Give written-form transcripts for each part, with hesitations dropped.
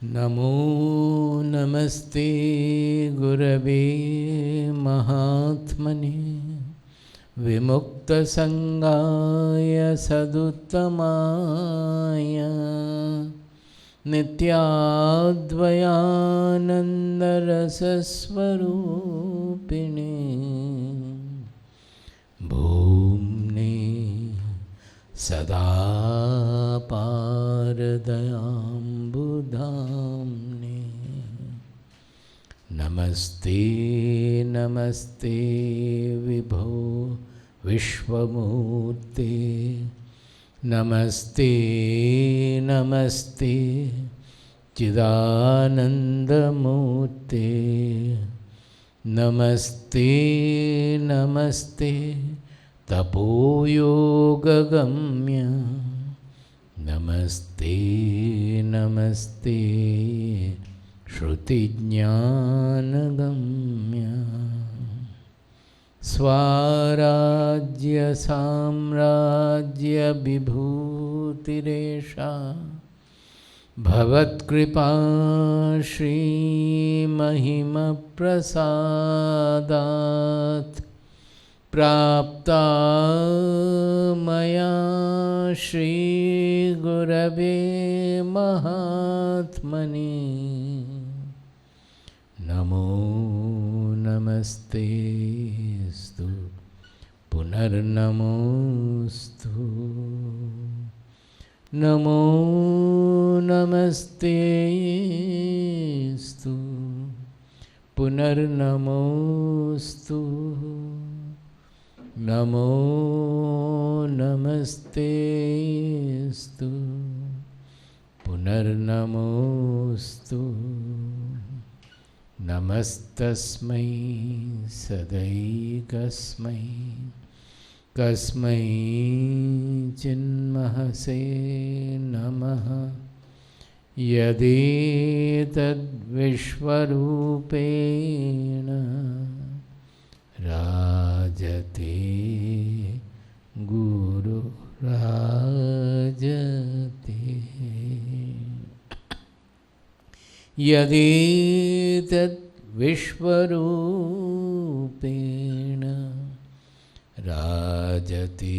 Namo Namaste Gurave Mahatmane Vimukta Sangaya Saduttamaya Nityadvayananda Rasasvarupine Bhumne Sada Paradayam Buddhamne Namaste Namaste Vibho Vishwamurte Namaste Namaste Chidanandamurte Namaste Namaste Tapoyogagamya Namaste Namaste Shrutijnanagamya Swarajya Samrajya Vibhutiresha Bhavat Kripa Shri Mahima Prasadat Prapta Maya Shri Gurave Mahatmani Namo Namaste Stu Punarnamostu Namo Namaste Stu Punarnamostu Namo Namaste Stu Punarnamostu Namastasmai Sadaikasmai Kasmai Chinmahase Namaha Yadetad Vishwarupena Rajate Guru Rajate Yadetad Vishwarupena Rajate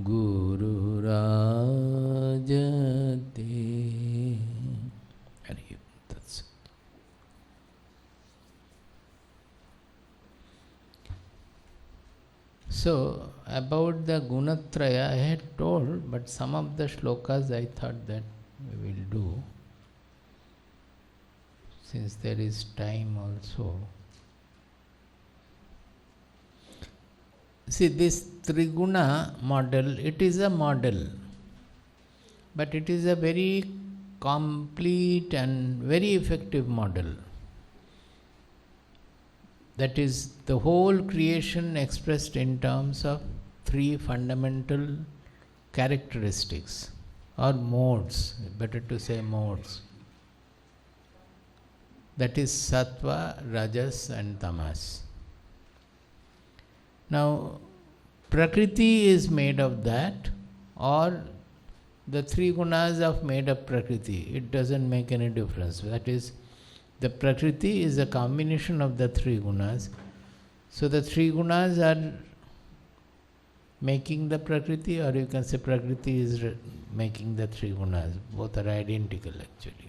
Guru Rajate. That's it. So, about the Gunatraya I had told, but some of the shlokas I thought that we will do, since there is time also. See, this three-guna model, it is a model, but it is a very complete and very effective model. That is the whole creation expressed in terms of three fundamental characteristics or modes, better to say modes. That is Sattva, Rajas and Tamas. Now, Prakriti is made of that, or the three gunas are made of Prakriti. It doesn't make any difference. That is, the Prakriti is a combination of the three gunas. So the three gunas are making the Prakriti, or you can say Prakriti is making the three gunas. Both are identical actually.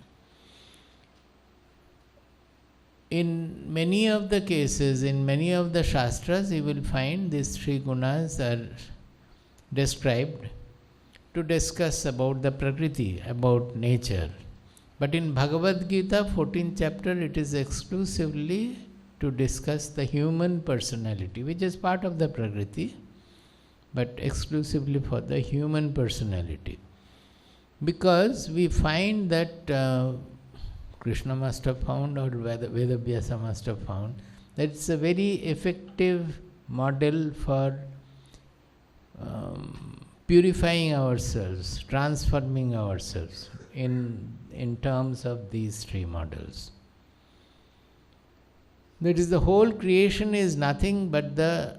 In many of the cases, in many of the Shastras, you will find these three gunas are described to discuss about the Prakriti, about nature. But in Bhagavad Gita, 14th chapter, it is exclusively to discuss the human personality, which is part of the Prakriti, but exclusively for the human personality. Because we find that Krishna must have found, or Vedavyasa must have found, that it's a very effective model for purifying ourselves, transforming ourselves in terms of these three models. That is, the whole creation is nothing but a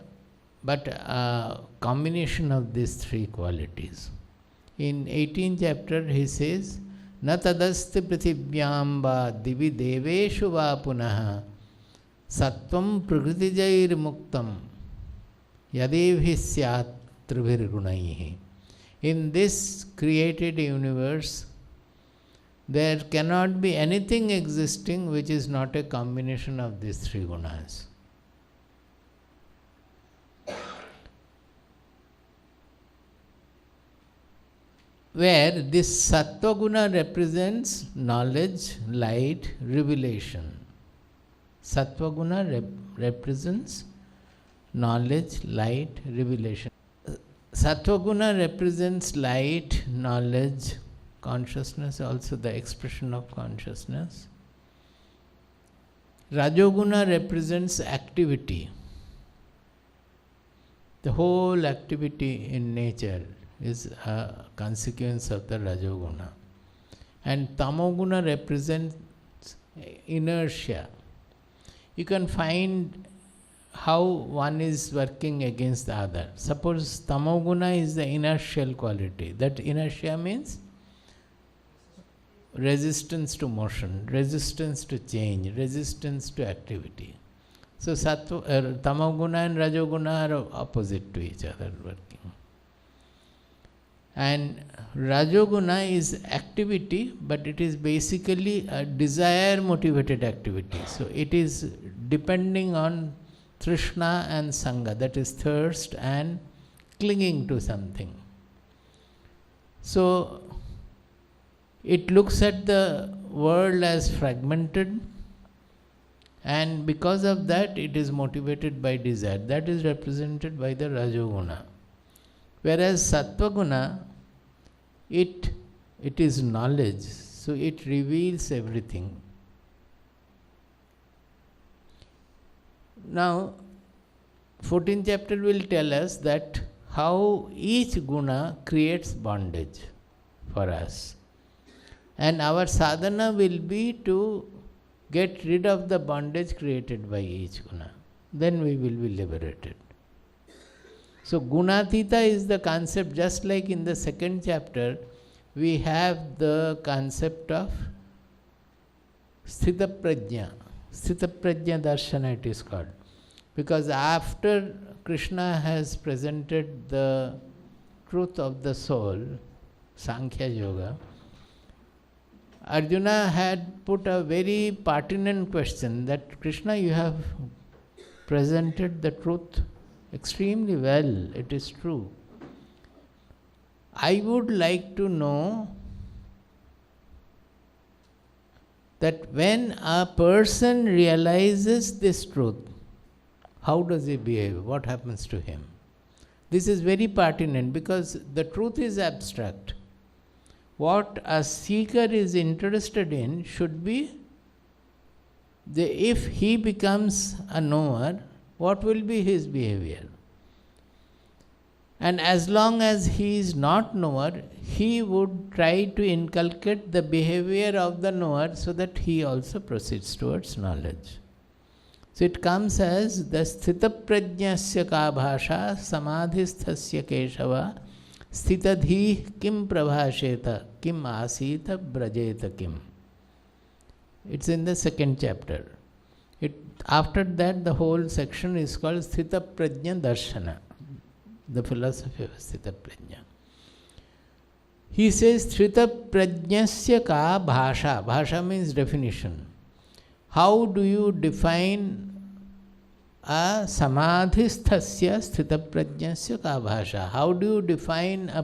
combination of these three qualities. In 18th chapter he says, na tadasti prithibhyam va divi deveshu va punaha sattvam prakritijair muktam yadevhi syat tribhir gunaihi. In this created universe, there cannot be anything existing which is not a combination of these three gunas. Where this Sattva guna represents knowledge, light, revelation. Sattva guna represents knowledge, light, revelation. Sattva guna represents light, knowledge, consciousness, also the expression of consciousness. Rajo guna represents activity. The whole activity in nature is a consequence of the Rajo guna. And Tamo guna represents inertia. You can find how one is working against the other. Suppose Tamo guna is the inertial quality. That inertia means resistance to motion, resistance to change, resistance to activity. So Tamo guna and Rajo guna are opposite to each other working. And Rajo guna is activity, but it is basically a desire motivated activity. So it is depending on Trishna and sanga, that is thirst and clinging to something. So it looks at the world as fragmented, and because of that it is motivated by desire. That is represented by the Rajo guna. Whereas Sattva guna, it is knowledge, so it reveals everything. Now, 14th chapter will tell us that how each guna creates bondage for us. And our sadhana will be to get rid of the bondage created by each guna. Then we will be liberated. So Gunatita is the concept, just like in the second chapter, we have the concept of Sthita Prajna. Sthita Prajna Darshana it is called. Because after Krishna has presented the truth of the soul, Sankhya Yoga, Arjuna had put a very pertinent question that Krishna, you have presented the truth extremely well, it is true. I would like to know that when a person realizes this truth, how does he behave? What happens to him? This is very pertinent because the truth is abstract. What a seeker is interested in should be, if he becomes a knower, what will be his behavior? And as long as he is not knower, he would try to inculcate the behavior of the knower so that he also proceeds towards knowledge. So it comes as the sthita prajnasya ka bhasha samadhisthasya keshava sthitadhi kim prabhasheta kim asita brajeta kim. It's in the second chapter. After that, the whole section is called Sthita Prajna Darshana, the philosophy of Sthita Prajna. He says, Sthita Prajnasya ka bhasha. Bhasha means definition. How do you define a samadhisthasya sthita prajnasya ka bhasha? How do you define a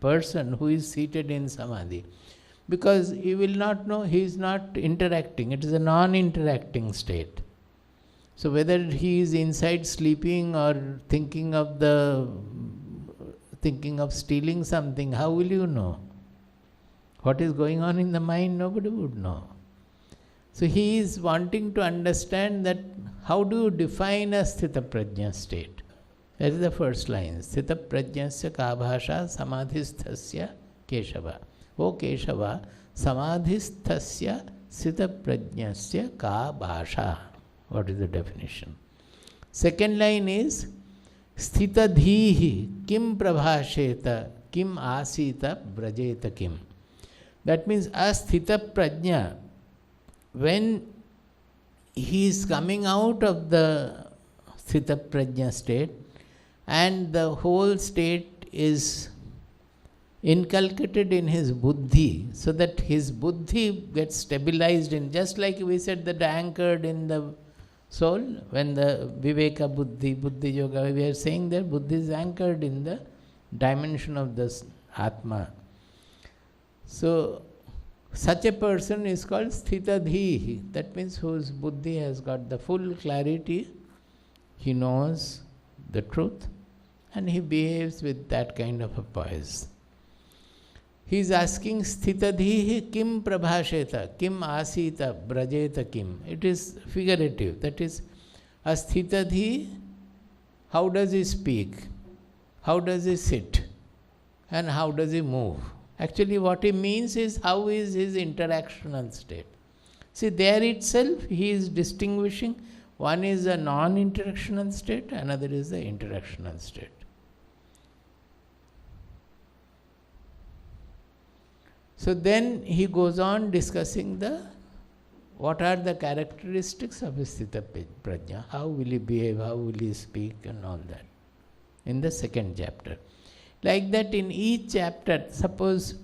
person who is seated in samadhi? Because he will not know, he is not interacting. It is a non-interacting state. So whether he is inside sleeping or thinking of stealing something, how will you know? What is going on in the mind, nobody would know. So he is wanting to understand that how do you define a sthita prajna state? That is the first line. Sthita prajnasya ka bhasha samadhisthasya keshava. O Keshava, samadhisthasya sthita prajnasya ka bhasha. What is the definition? Second line is sthitadhihi kim prabhasheta kim asita brajeta kim. That means asthita prajna, when he is coming out of the sthita prajna state and the whole state is inculcated in his buddhi, so that his buddhi gets stabilized in, just like we said that anchored in the soul, when the viveka buddhi yoga, we are saying that buddhi is anchored in the dimension of this atma. So such a person is called sthitadhihi, that means whose buddhi has got the full clarity, he knows the truth and he behaves with that kind of a poise. He is asking sthitadhihi kim prabhasheta, kim asita brajeta kim. It is figurative, that is, a sthitadhi, how does he speak, how does he sit, and how does he move. Actually what he means is how is his interactional state. See, there itself he is distinguishing, one is a non-interactional state, another is the interactional state. So then he goes on discussing what are the characteristics of sthita prajna, how will he behave, how will he speak and all that, in the second chapter. Like that in each chapter, suppose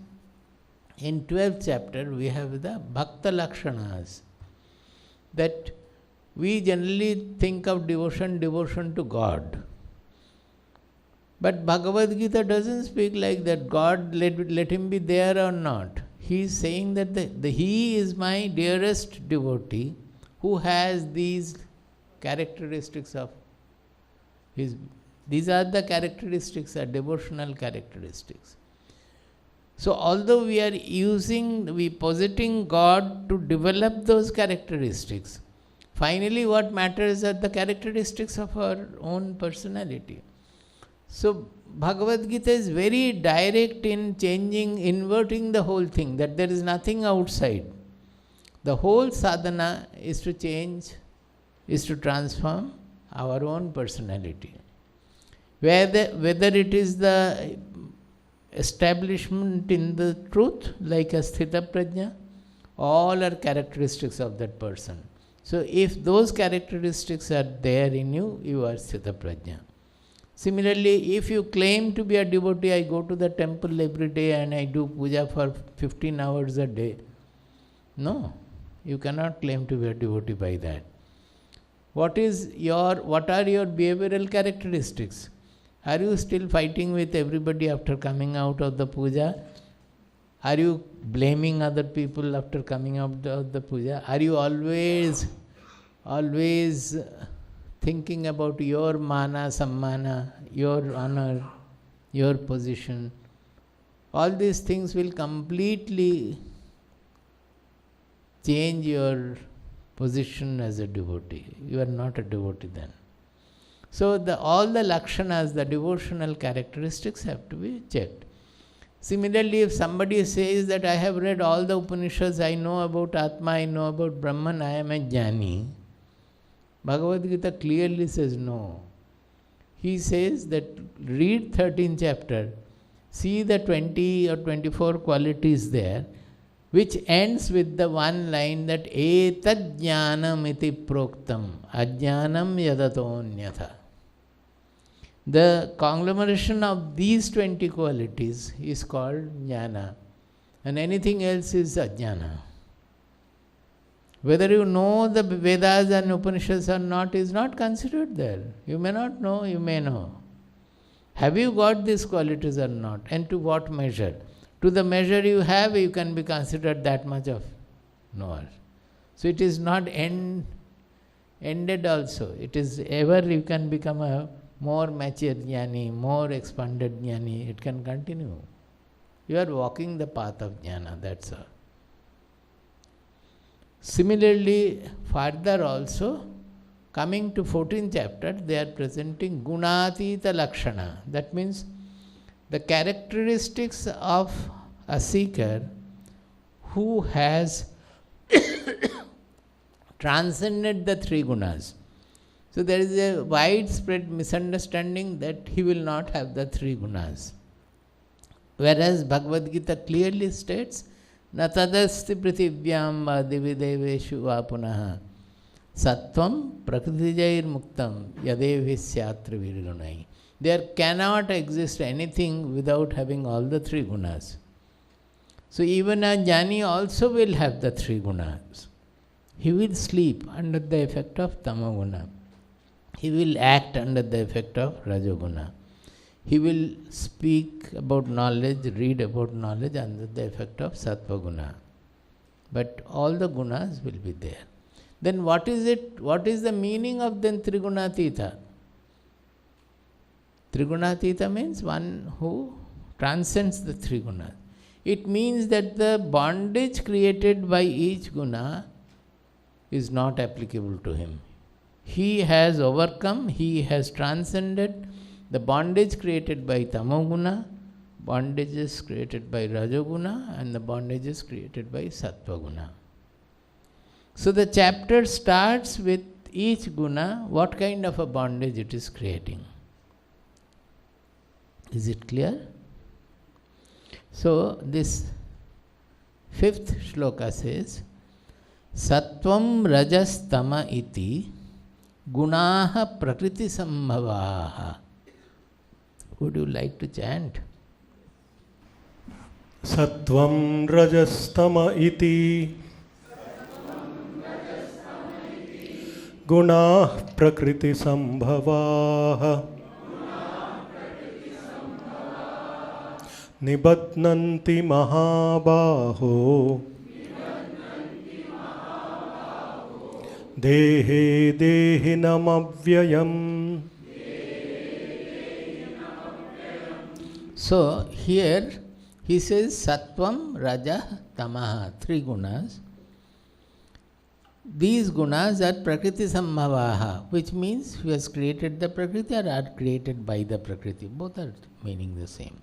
in 12th chapter we have the bhakta lakshanas, that we generally think of devotion to God. But Bhagavad Gita doesn't speak like that, God let him be there or not. He is saying that he is my dearest devotee who has these characteristics of his. These are the characteristics, are devotional characteristics. So although we are positing God to develop those characteristics, finally what matters are the characteristics of our own personality. So Bhagavad Gita is very direct in inverting the whole thing, that there is nothing outside. The whole sadhana is to change, is to transform our own personality. Whether it is the establishment in the truth, like a sthita prajna, all are characteristics of that person. So if those characteristics are there in you, you are sthita prajna. Similarly, if you claim to be a devotee, I go to the temple every day and I do puja for 15 hours a day. No, you cannot claim to be a devotee by that. What are your behavioral characteristics? Are you still fighting with everybody after coming out of the puja? Are you blaming other people after coming out of the puja? Are you always thinking about your mana, sammana, your honor, your position? All these things will completely change your position as a devotee. You are not a devotee then. So all the lakshanas, the devotional characteristics have to be checked. Similarly, if somebody says that I have read all the Upanishads, I know about Atma, I know about Brahman, I am a jnani, Bhagavad Gita clearly says no. He says that read 13th chapter, see the 20 or 24 qualities there, which ends with the one line that etad jnanam iti proktam ajnanam yadatonyatha. The conglomeration of these 20 qualities is called jnana, and anything else is ajnana. Whether you know the Vedas and Upanishads or not is not considered there. You may not know, you may know. Have you got these qualities or not, and to what measure? To the measure you have, you can be considered that much of knower. So it is not ended also. It is ever you can become a more mature jnani, more expanded jnani. It can continue. You are walking the path of jnana, that's all. Similarly, further also, coming to 14th chapter, they are presenting gunatita lakshana. That means the characteristics of a seeker who has transcended the three gunas. So there is a widespread misunderstanding that he will not have the three gunas. Whereas Bhagavad Gita clearly states na tadasti prithivyam va divideveshu va punaha sattvam prakritijair muktam yadevisyatra virgunai. There cannot exist anything without having all the three gunas. So even a jnani also will have the three gunas. He will sleep under the effect of tamoguna. He will act under the effect of rajoguna. He will speak about knowledge, read about knowledge under the effect of sattva guna. But all the gunas will be there. Then what is it? What is the meaning of then trigunatita? Trigunatita means one who transcends the three gunas. It means that the bondage created by each guna is not applicable to him. He has overcome, he has transcended the bondage created by tamoguna, bondages created by rajoguna, and the bondages created by sattva guna. So the chapter starts with each guna, what kind of a bondage it is creating. Is it clear? So this fifth shloka says, Sattvam rajas tama iti gunaha prakriti sambhavaha. Would you like to chant? Sattvam rajas tama iti gunaha prakriti sambhavaha nibatnanti mahabaho dehe dehinam avyayam. So here he says Sattvam, Raja, Tamaha, three gunas. These gunas are Prakriti Sambhavaha, which means who has created the Prakriti or are created by the Prakriti. Both are meaning the same.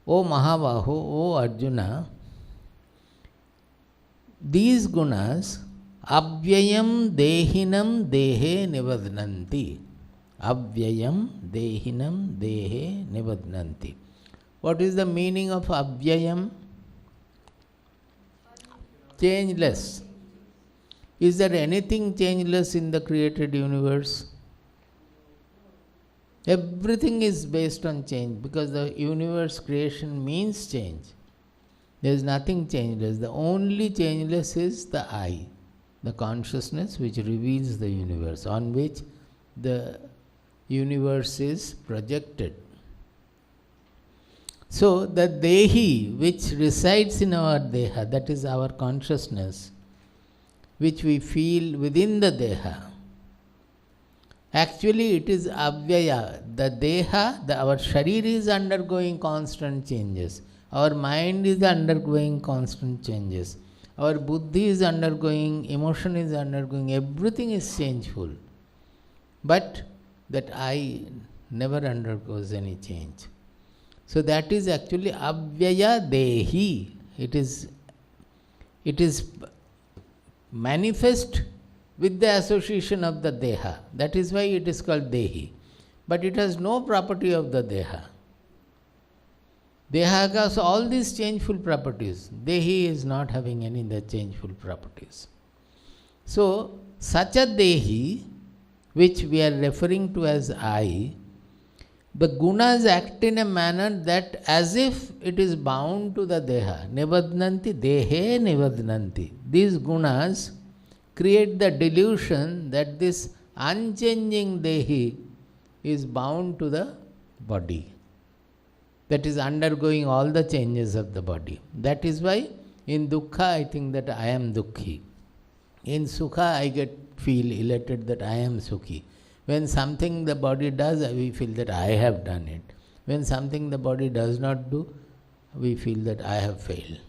O Mahabaho, O Arjuna, these gunas Avyayam Dehinam Dehe Nivadnanti. Avyayam Dehinam Dehe Nivadnanti. What is the meaning of Avyayam? Changeless. Is there anything changeless in the created universe? Everything is based on change because the universe creation means change. There is nothing changeless. The only changeless is the I, the consciousness which reveals the universe, on which the universe is projected. So the Dehi which resides in our Deha, that is our consciousness, which we feel within the Deha, actually it is Avyaya. The Deha, our Sharir is undergoing constant changes. Our mind is undergoing constant changes. Our Buddhi is undergoing, emotion is undergoing, everything is changeful. But that I never undergoes any change. So that is actually Avyaya Dehi. It is manifest with the association of the Deha. That is why it is called Dehi. But it has no property of the Deha. Deha has all these changeful properties. Dehi is not having any of the changeful properties. So, such a Dehi, which we are referring to as I, the gunas act in a manner that as if it is bound to the Deha. Nivadnanti, Dehe Nivadnanti. These gunas create the delusion that this unchanging Dehi is bound to the body, that is undergoing all the changes of the body. That is why in Dukkha I think that I am Dukkhi. In Sukha I feel elated that I am Sukhi. When something the body does, we feel that I have done it. When something the body does not do, we feel that I have failed.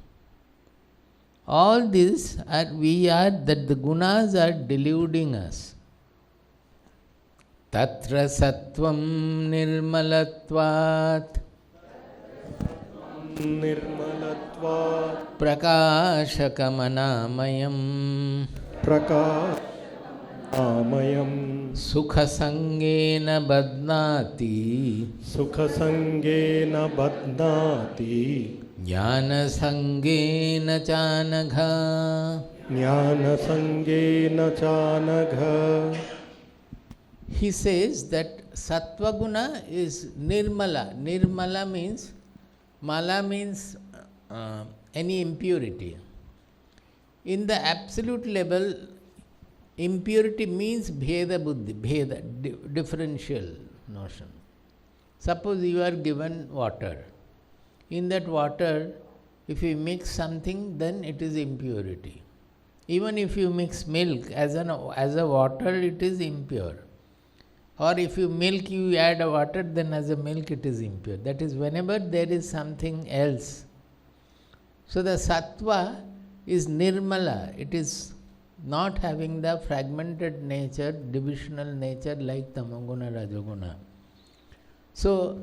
All this that the gunas are deluding us. Tatra sattvam nirmalatvat prakashakamanayam amayam sukha sangena badnati sukha sangena badnati jnana sangena chanagha. jnana sangena chanagha. He says that Sattva guna is nirmala. Nirmala means, mala means any impurity. In the absolute level, impurity means bheda buddhi, bheda, differential notion. Suppose you are given water. In that water, if you mix something, then it is impurity. Even if you mix milk as a water, it is impure. Or if you milk, you add a water, then as a milk it is impure. That is, whenever there is something else. So the sattva is nirmala. It is not having the fragmented nature, divisional nature like tamoguna, rajoguna. So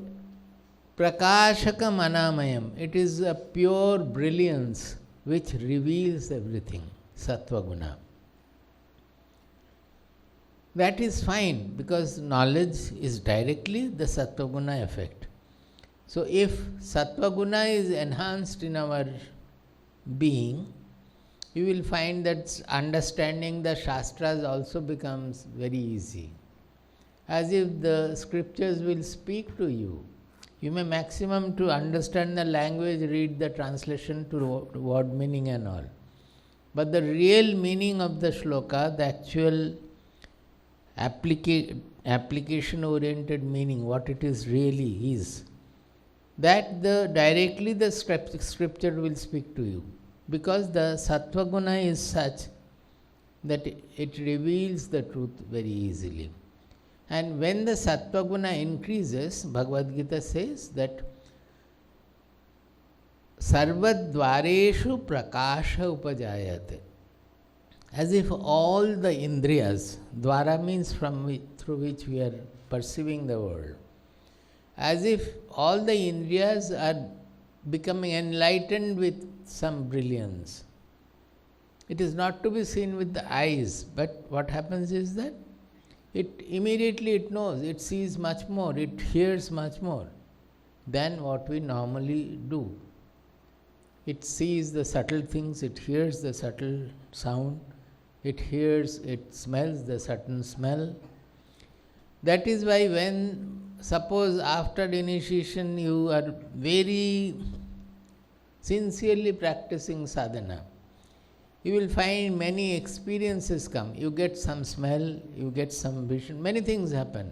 prakashaka manamayam. It is a pure brilliance which reveals everything. Sattva guna. That is fine, because knowledge is directly the Sattva guna effect. So if Sattva guna is enhanced in our being, you will find that understanding the Shastras also becomes very easy. As if the scriptures will speak to you. You may maximum to understand the language, read the translation to word meaning and all. But the real meaning of the shloka, the actual application oriented meaning, what it is really is, that directly the scripture will speak to you, because the Sattva guna is such that it reveals the truth very easily. And when the Sattva guna increases, Bhagavad Gita says that sarvadvareshu prakasha upajayate. As if all the indriyas, dwara means through which we are perceiving the world, as if all the indriyas are becoming enlightened with some brilliance. It is not to be seen with the eyes, but what happens is that it knows, it sees much more, it hears much more than what we normally do. It sees the subtle things, it hears the subtle sound, it smells the certain smell. That is why when, suppose after initiation you are very sincerely practicing sadhana, you will find many experiences come. You get some smell, you get some vision, many things happen.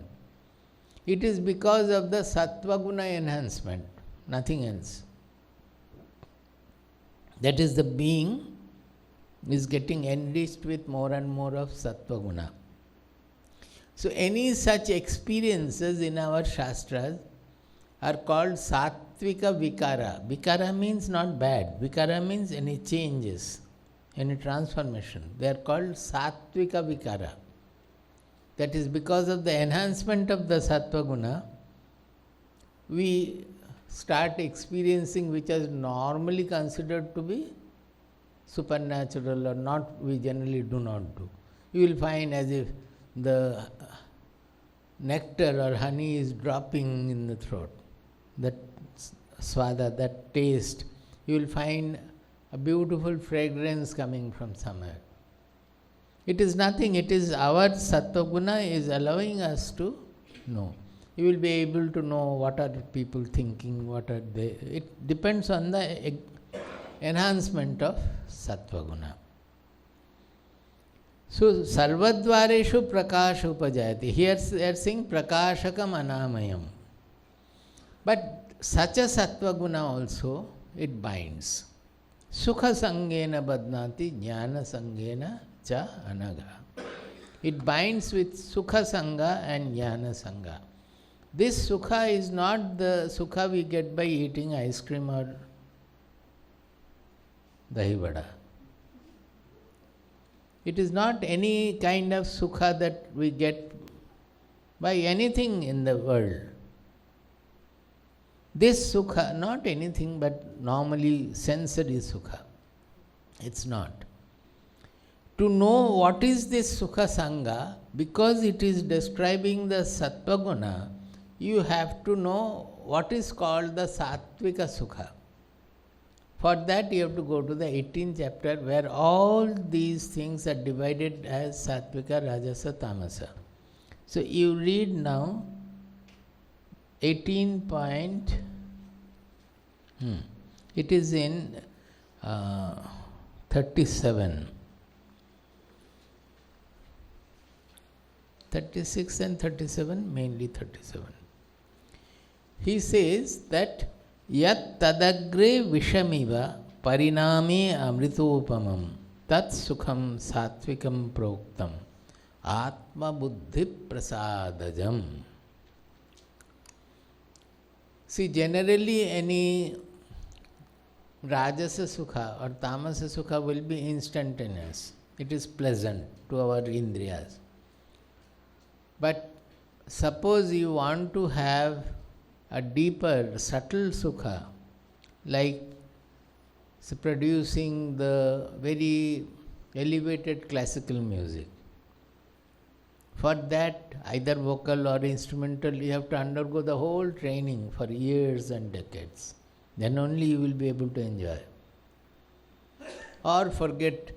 It is because of the Sattva guna enhancement, nothing else. That is, the being is getting enriched with more and more of Sattva guna. So any such experiences in our Shastras are called Sattvika Vikara. Vikara means not bad. Vikara means any changes, any transformation. They are called Sattvika Vikara. That is, because of the enhancement of the Sattva guna, we start experiencing which is normally considered to be supernatural or not, we generally do not do. You will find as if the nectar or honey is dropping in the throat. That swada, that taste, you will find a beautiful fragrance coming from somewhere. It is nothing, it is our Sattva guna is allowing us to know. You will be able to know what are people thinking, what are they. It depends on the enhancement of Sattva guna. So, sarvadvareshu prakasha upajayati. Here they are saying prakashakam anamayam. But such a Sattva guna also, it binds. Sukha sangena badnati jnana sangena cha anagha. It binds with sukha sanga and jnana sanga. This sukha is not the sukha we get by eating ice cream or dahi vada. It is not any kind of sukha that we get by anything in the world. This sukha, not anything but normally sensory sukha. It's not. To know what is this sukha sanga, because it is describing the sattva guna, you have to know what is called the sattvika sukha. For that you have to go to the 18th chapter where all these things are divided as sattvika, rajasa, tamasa. So you read now 18 point, it is in 37. 36 and 37, mainly 37. He says that yat tadagre vishamiva pariname amritopamam tat sukham sattvikam proktam atma buddhi prasadajam. See, generally any rajasa sukha or tamasa sukha will be instantaneous. It is pleasant to our indriyas. But suppose you want to have a deeper, subtle sukha, like producing the very elevated classical music. For that, either vocal or instrumental, you have to undergo the whole training for years and decades. Then only you will be able to enjoy. Or forget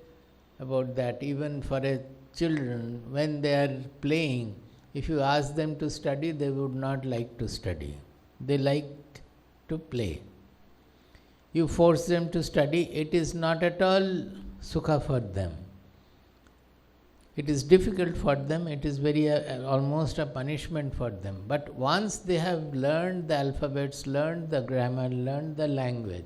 about that. Even for a children, when they are playing, if you ask them to study, they would not like to study. They like to play. You force them to study, it is not at all sukha for them. It is difficult for them, it is very almost a punishment for them. But once they have learned the alphabets, learned the grammar, learned the language,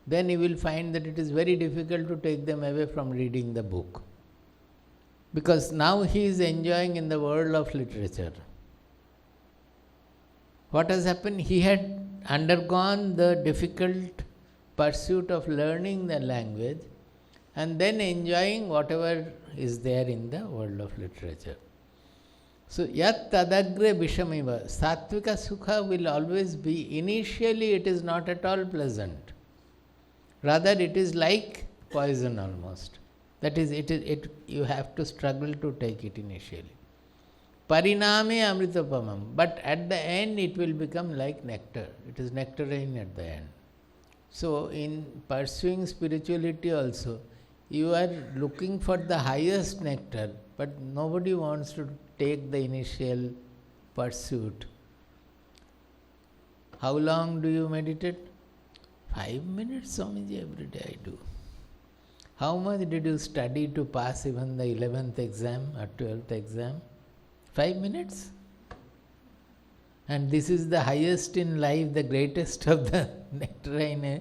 then you will find that it is very difficult to take them away from reading the book. Because now he is enjoying in the world of literature. What has happened? He had undergone the difficult pursuit of learning the language and then enjoying whatever is there in the world of literature. So, yat tadagre vishamiva, sattvika sukha will always be, initially it is not at all pleasant. Rather it is like poison almost. That is, you have to struggle to take it initially. Pariname amritopamam, but at the end it will become like nectar. It is nectarine at the end. So, in pursuing spirituality also, you are looking for the highest nectar, but nobody wants to take the initial pursuit. How long do you meditate? 5 minutes, Swamiji, every day I do. How much did you study to pass even the 11th exam or 12th exam? 5 minutes? And this is the highest in life, the greatest of the nectarine.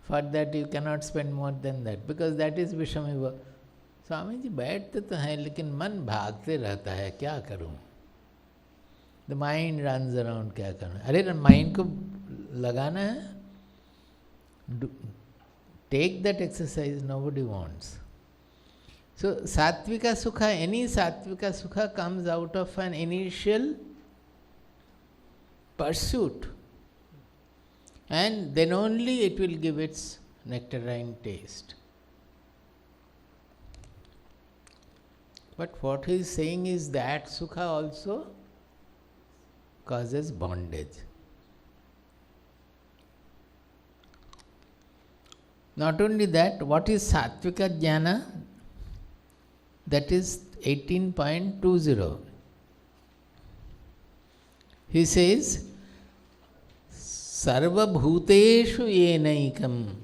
For that you cannot spend more than that, because that is Vishamiva. Swami ji बैठते तो हैं लेकिन मन भागते रहता है, क्या करूं? The mind runs around, क्या करूं? अरे माइंड को लगाना है. Take that exercise, nobody wants. So sattvika sukha, any sattvika sukha comes out of an initial pursuit, and then only it will give its nectarine taste. But what he is saying is that sukha also causes bondage. Not only that, what is sattvika jnana? That is 18.20. He says, Sarva bhuteshu yenaikam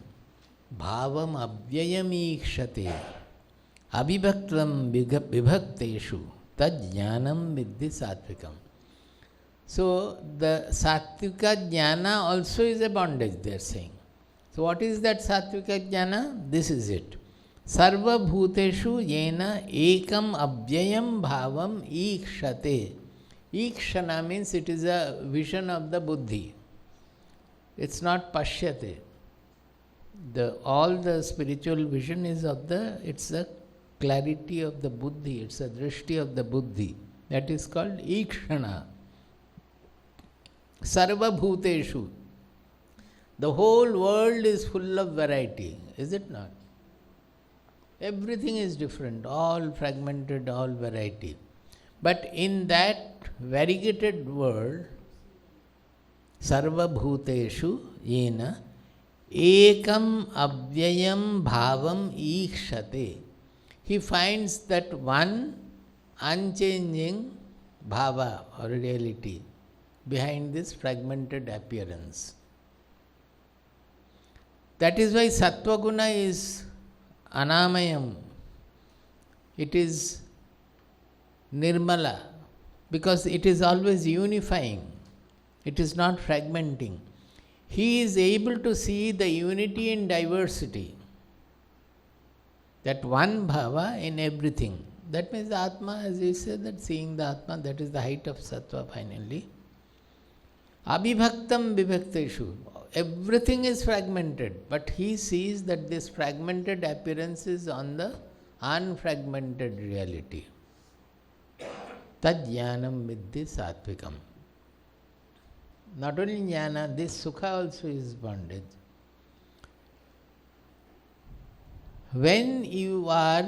bhavam avyayamikshate abhibhaktam vibhakteshu tad jnanam vidhi sattvikam. So, the sattvika jnana also is a bondage, they are saying. So, what is that sattvika jnana? This is it. Sarva bhuteshu yena ekam avyayam bhavam ikshate. Ikshana means it is a vision of the buddhi. It's not pashyate. All the spiritual vision is it's the clarity of the buddhi, it's a drishti of the buddhi. That is called ikshana. Sarva bhuteshu. The whole world is full of variety, is it not? Everything is different, all fragmented, all variety. But in that variegated world, sarva bhuteshu yena ekam avyayam bhavam ikshate. He finds that one unchanging bhava or reality behind this fragmented appearance. That is why Sattva guna is anamayam. It is nirmala, because it is always unifying. It is not fragmenting. He is able to see the unity in diversity. That one bhava in everything. That means the Atma, as you said, that seeing the Atma, that is the height of Sattva finally. Abhibhaktam vibhakteshu. Everything is fragmented, but he sees that this fragmented appearance is on the unfragmented reality. Tad jnanam viddhi sattvikam. Not only jnana, this sukha also is bondage. When you are,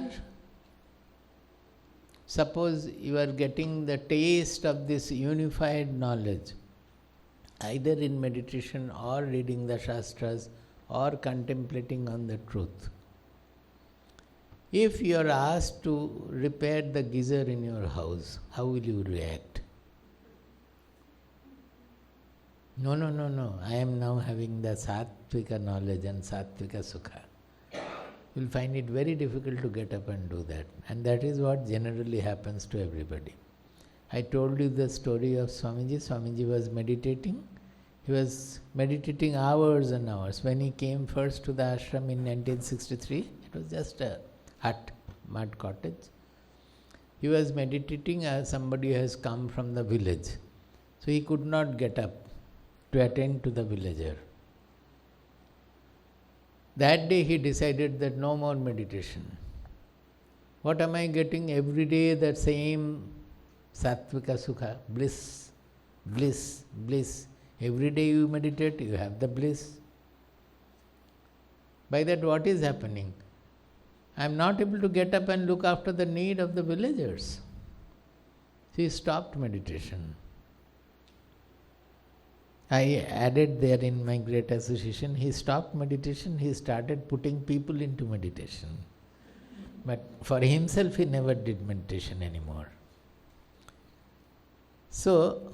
suppose you are getting the taste of this unified knowledge, either in meditation or reading the Shastras or contemplating on the truth. If you are asked to repair the geyser in your house, how will you react? No, I am now having the sattvika knowledge and sattvika sukha. You will find it very difficult to get up and do that. And that is what generally happens to everybody. I told you the story of Swamiji. Swamiji was meditating. He was meditating hours and hours. When he came first to the ashram in 1963, it was just a hut, mud cottage. He was meditating as somebody has come from the village. So he could not get up to attend to the villager. That day he decided that no more meditation. What am I getting every day? That same sattvika sukha, bliss, bliss, bliss. Every day you meditate, you have the bliss. By that what is happening? I am not able to get up and look after the need of the villagers. So he stopped meditation. I added there in my great association, he stopped meditation, he started putting people into meditation. But for himself he never did meditation anymore. So,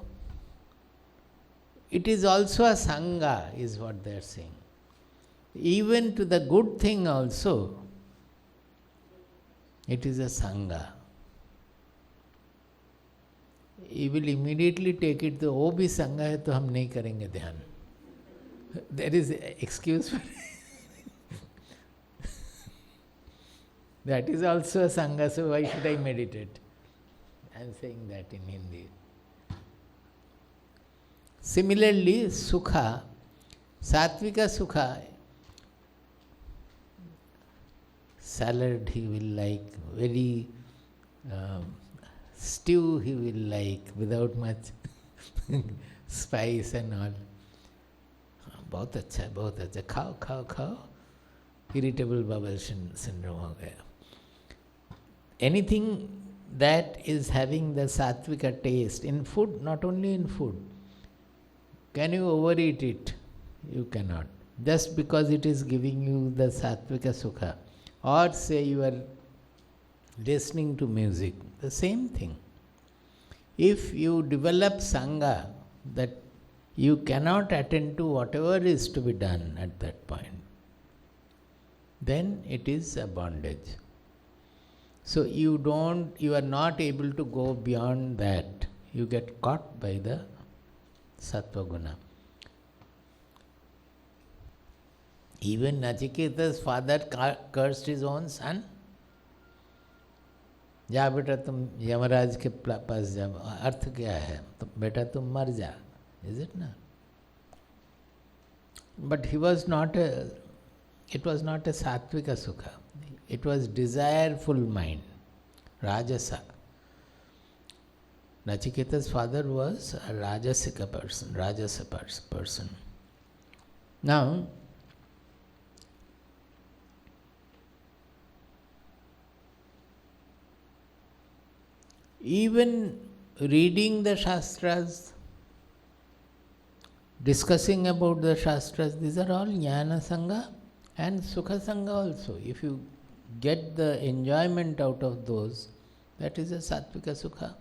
it is also a sanga, is what they are saying. Even to the good thing also, it is a sanga. He will immediately take it to, oh bhi sanga hai to hum nahi karenge dhyan. There is excuse for that is also a sanga, so why should I meditate? I am saying that in Hindi. Similarly, sukha, sattvika sukha, salad he will like, very stew he will like, without much spice and all. बहुत अच्छा, खाओ, irritable bowel syndrome हो गया. Anything that is having the sattvika taste in food, not only in food. Can you overeat it? You cannot. Just because it is giving you the sattvika sukha. Or say you are listening to music, the same thing. If you develop sanga, that you cannot attend to whatever is to be done at that point, then it is a bondage. So you are not able to go beyond that. You get caught by the Sattva guna. Even Nachiketa's father cursed his own son. जा बेटा तुम यमराज के पास जा. अर्थ क्या है? तो बेटा तुम मर जा. Is it not? But it was not a sattvika sukha. It was desireful mind, rajasa. Nachiketa's father was a rajasa person. Now, Even reading the Shastras, discussing about the Shastras, these are all jnana sanga and sukha sanga also. If you get the enjoyment out of those, that is a sattvika sukha.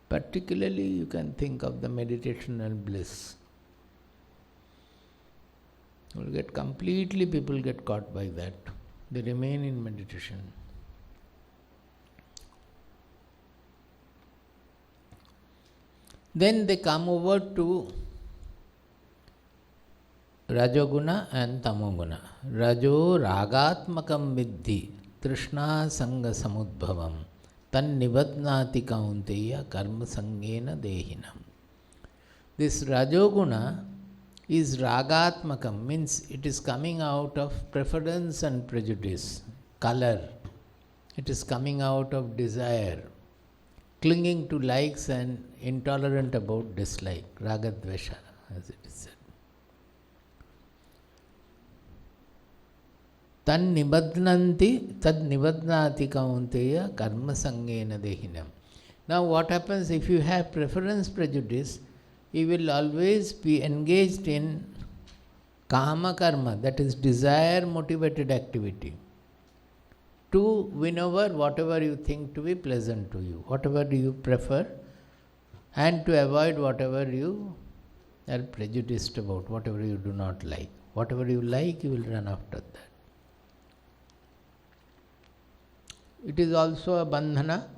Particularly, you can think of the meditational bliss. People get caught by that. They remain in meditation. Then they come over to Rajo guna and Tamo guna. Rajo ragatmakam viddhi trishna sanga samudbhavam tan nibadnati kaunteya karma sangena dehinam. This Rajo guna is ragatmakam, means it is coming out of preference and prejudice, color. It is coming out of desire, clinging to likes and intolerant about dislike, ragadvesha, as it is said. Tad nibadnati kaunteya karma sangena dehinam. Now what happens if you have preference, prejudice? You will always be engaged in kama karma, that is desire motivated activity, to win over whatever you think to be pleasant to you, whatever you prefer, and to avoid whatever you are prejudiced about, whatever you do not like. Whatever you like, you will run after that. It is also a bandhana.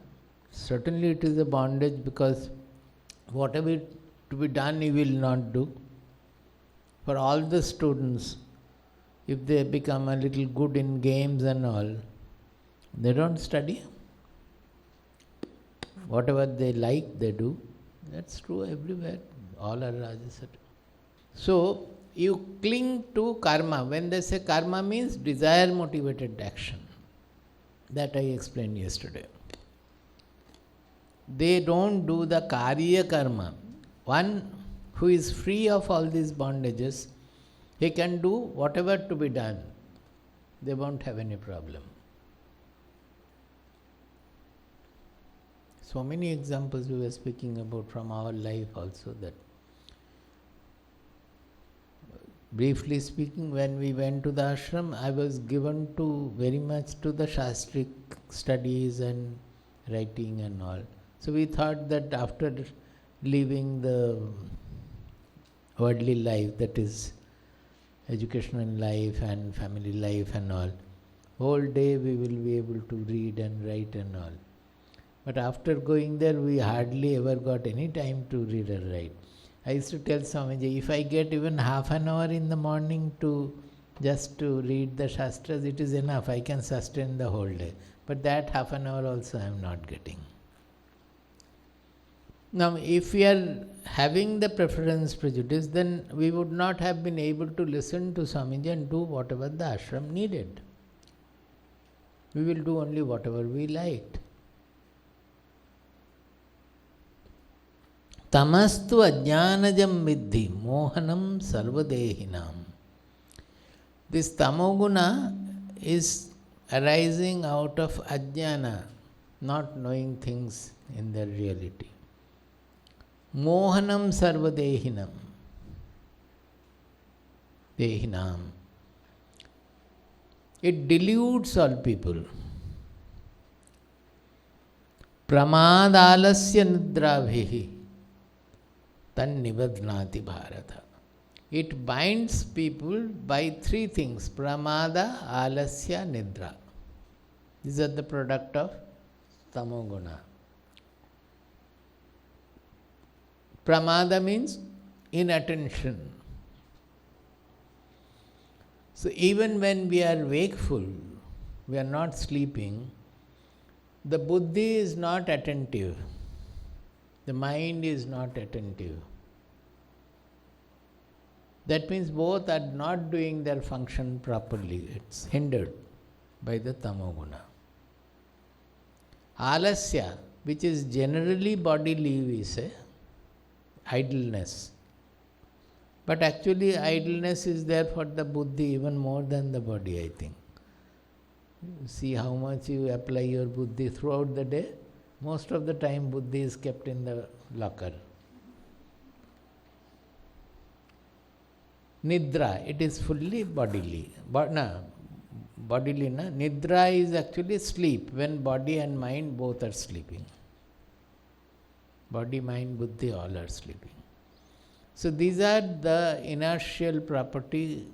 Certainly it is a bondage, because whatever to be done, you will not do. For all the students, if they become a little good in games and all, they don't study. Whatever they like, they do. That's true everywhere. All are Rajasat. So, you cling to karma. When they say karma means desire motivated action. That I explained yesterday. They don't do the karya karma. One who is free of all these bondages, he can do whatever to be done. They won't have any problem. So many examples we were speaking about from our life also, that briefly speaking, when we went to the ashram, I was given to very much to the Shastric studies and writing and all. So we thought that after leaving the worldly life, that is educational life and family life and all, whole day we will be able to read and write and all. But after going there, we hardly ever got any time to read or write. I used to tell Swamiji, if I get even half an hour in the morning just to read the Shastras, it is enough. I can sustain the whole day. But that half an hour also I am not getting. Now, if we are having the preference, prejudice, then we would not have been able to listen to Swamiji and do whatever the ashram needed. We will do only whatever we liked. Tamastu ajnanajam viddhi mohanam sarvadehinam. This tamoguna is arising out of ajnana, not knowing things in their reality. Mohanam sarvadehinam. Dehinam. It deludes all people. Pramadalasya nidrabhihi tan nibadnati bharata. It binds people by three things: pramada, alasya, nidra. These are the product of tamoguna. Pramada means inattention. So even when we are wakeful, we are not sleeping, the buddhi is not attentive. The mind is not attentive. That means both are not doing their function properly. It's hindered by the tamoguna. Alasya, which is generally bodily, we say, idleness. But actually idleness is there for the buddhi even more than the body, I think. See how much you apply your buddhi throughout the day. Most of the time buddhi is kept in the locker. Nidra, it is fully bodily. Bodily, na? Nidra is actually sleep, when body and mind both are sleeping. Body, mind, buddhi, all are sleeping. So these are the inertial property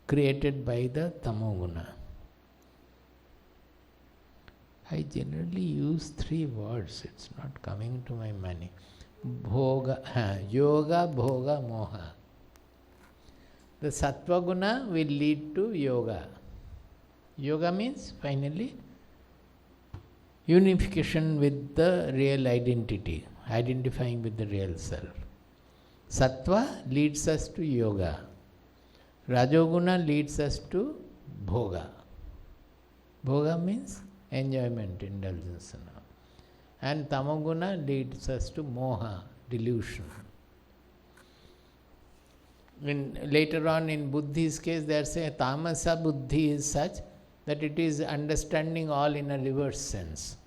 created by the Tamo guna. I generally use 3 words, it's not coming to my mind. Yoga, bhoga, moha. The Sattva guna will lead to yoga. Yoga means finally unification with the real identity, identifying with the real self. Sattva leads us to yoga. Rajo guna leads us to bhoga. Bhoga means enjoyment, indulgence. And Tamo guna leads us to moha, delusion. Later on in Buddhi's case, they say tamasa buddhi is such that it is understanding all in a reverse sense.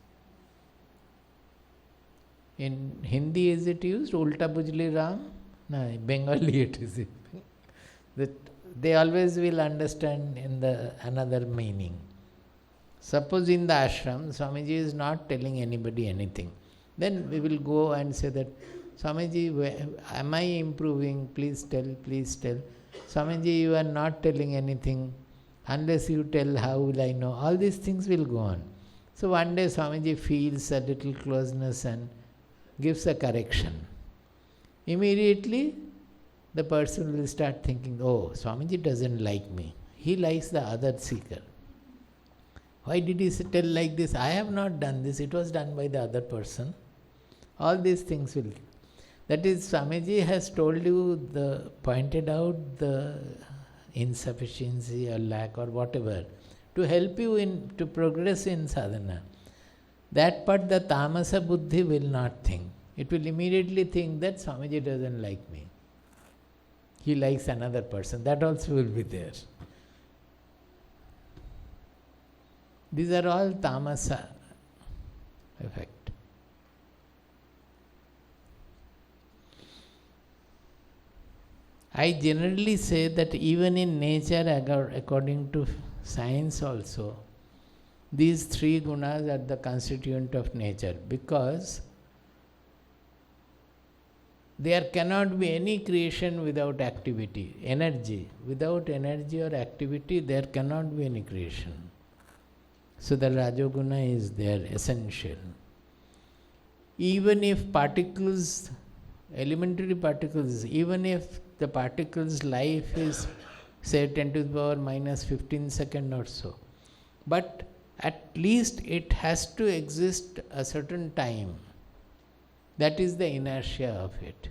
In Hindi is it used? Ulta bujli Ram? No, Bengali it is. That they always will understand in the another meaning. Suppose in the ashram, Swamiji is not telling anybody anything. Then we will go and say that, Swamiji, am I improving? Please tell, please tell. Swamiji, you are not telling anything. Unless you tell, how will I know? All these things will go on. So one day Swamiji feels a little closeness and gives a correction. Immediately the person will start thinking, oh, Swamiji doesn't like me. He likes the other seeker. Why did he tell like this? I have not done this. It was done by the other person. All these things will. That is, Swamiji has told you, pointed out the insufficiency or lack or whatever to help you to progress in sadhana. That part the tamasa buddhi will not think. It will immediately think that Swamiji doesn't like me. He likes another person. That also will be there. These are all tamasa effect. I generally say that even in nature, according to science also, these 3 gunas are the constituent of nature, because there cannot be any creation without activity, energy. Without energy or activity, there cannot be any creation. So the Rajoguna is there, essential. Even if particles, elementary particles, even if the particle's life is, say, 10 to the power minus 15 second or so, but at least it has to exist a certain time. That is the inertia of it.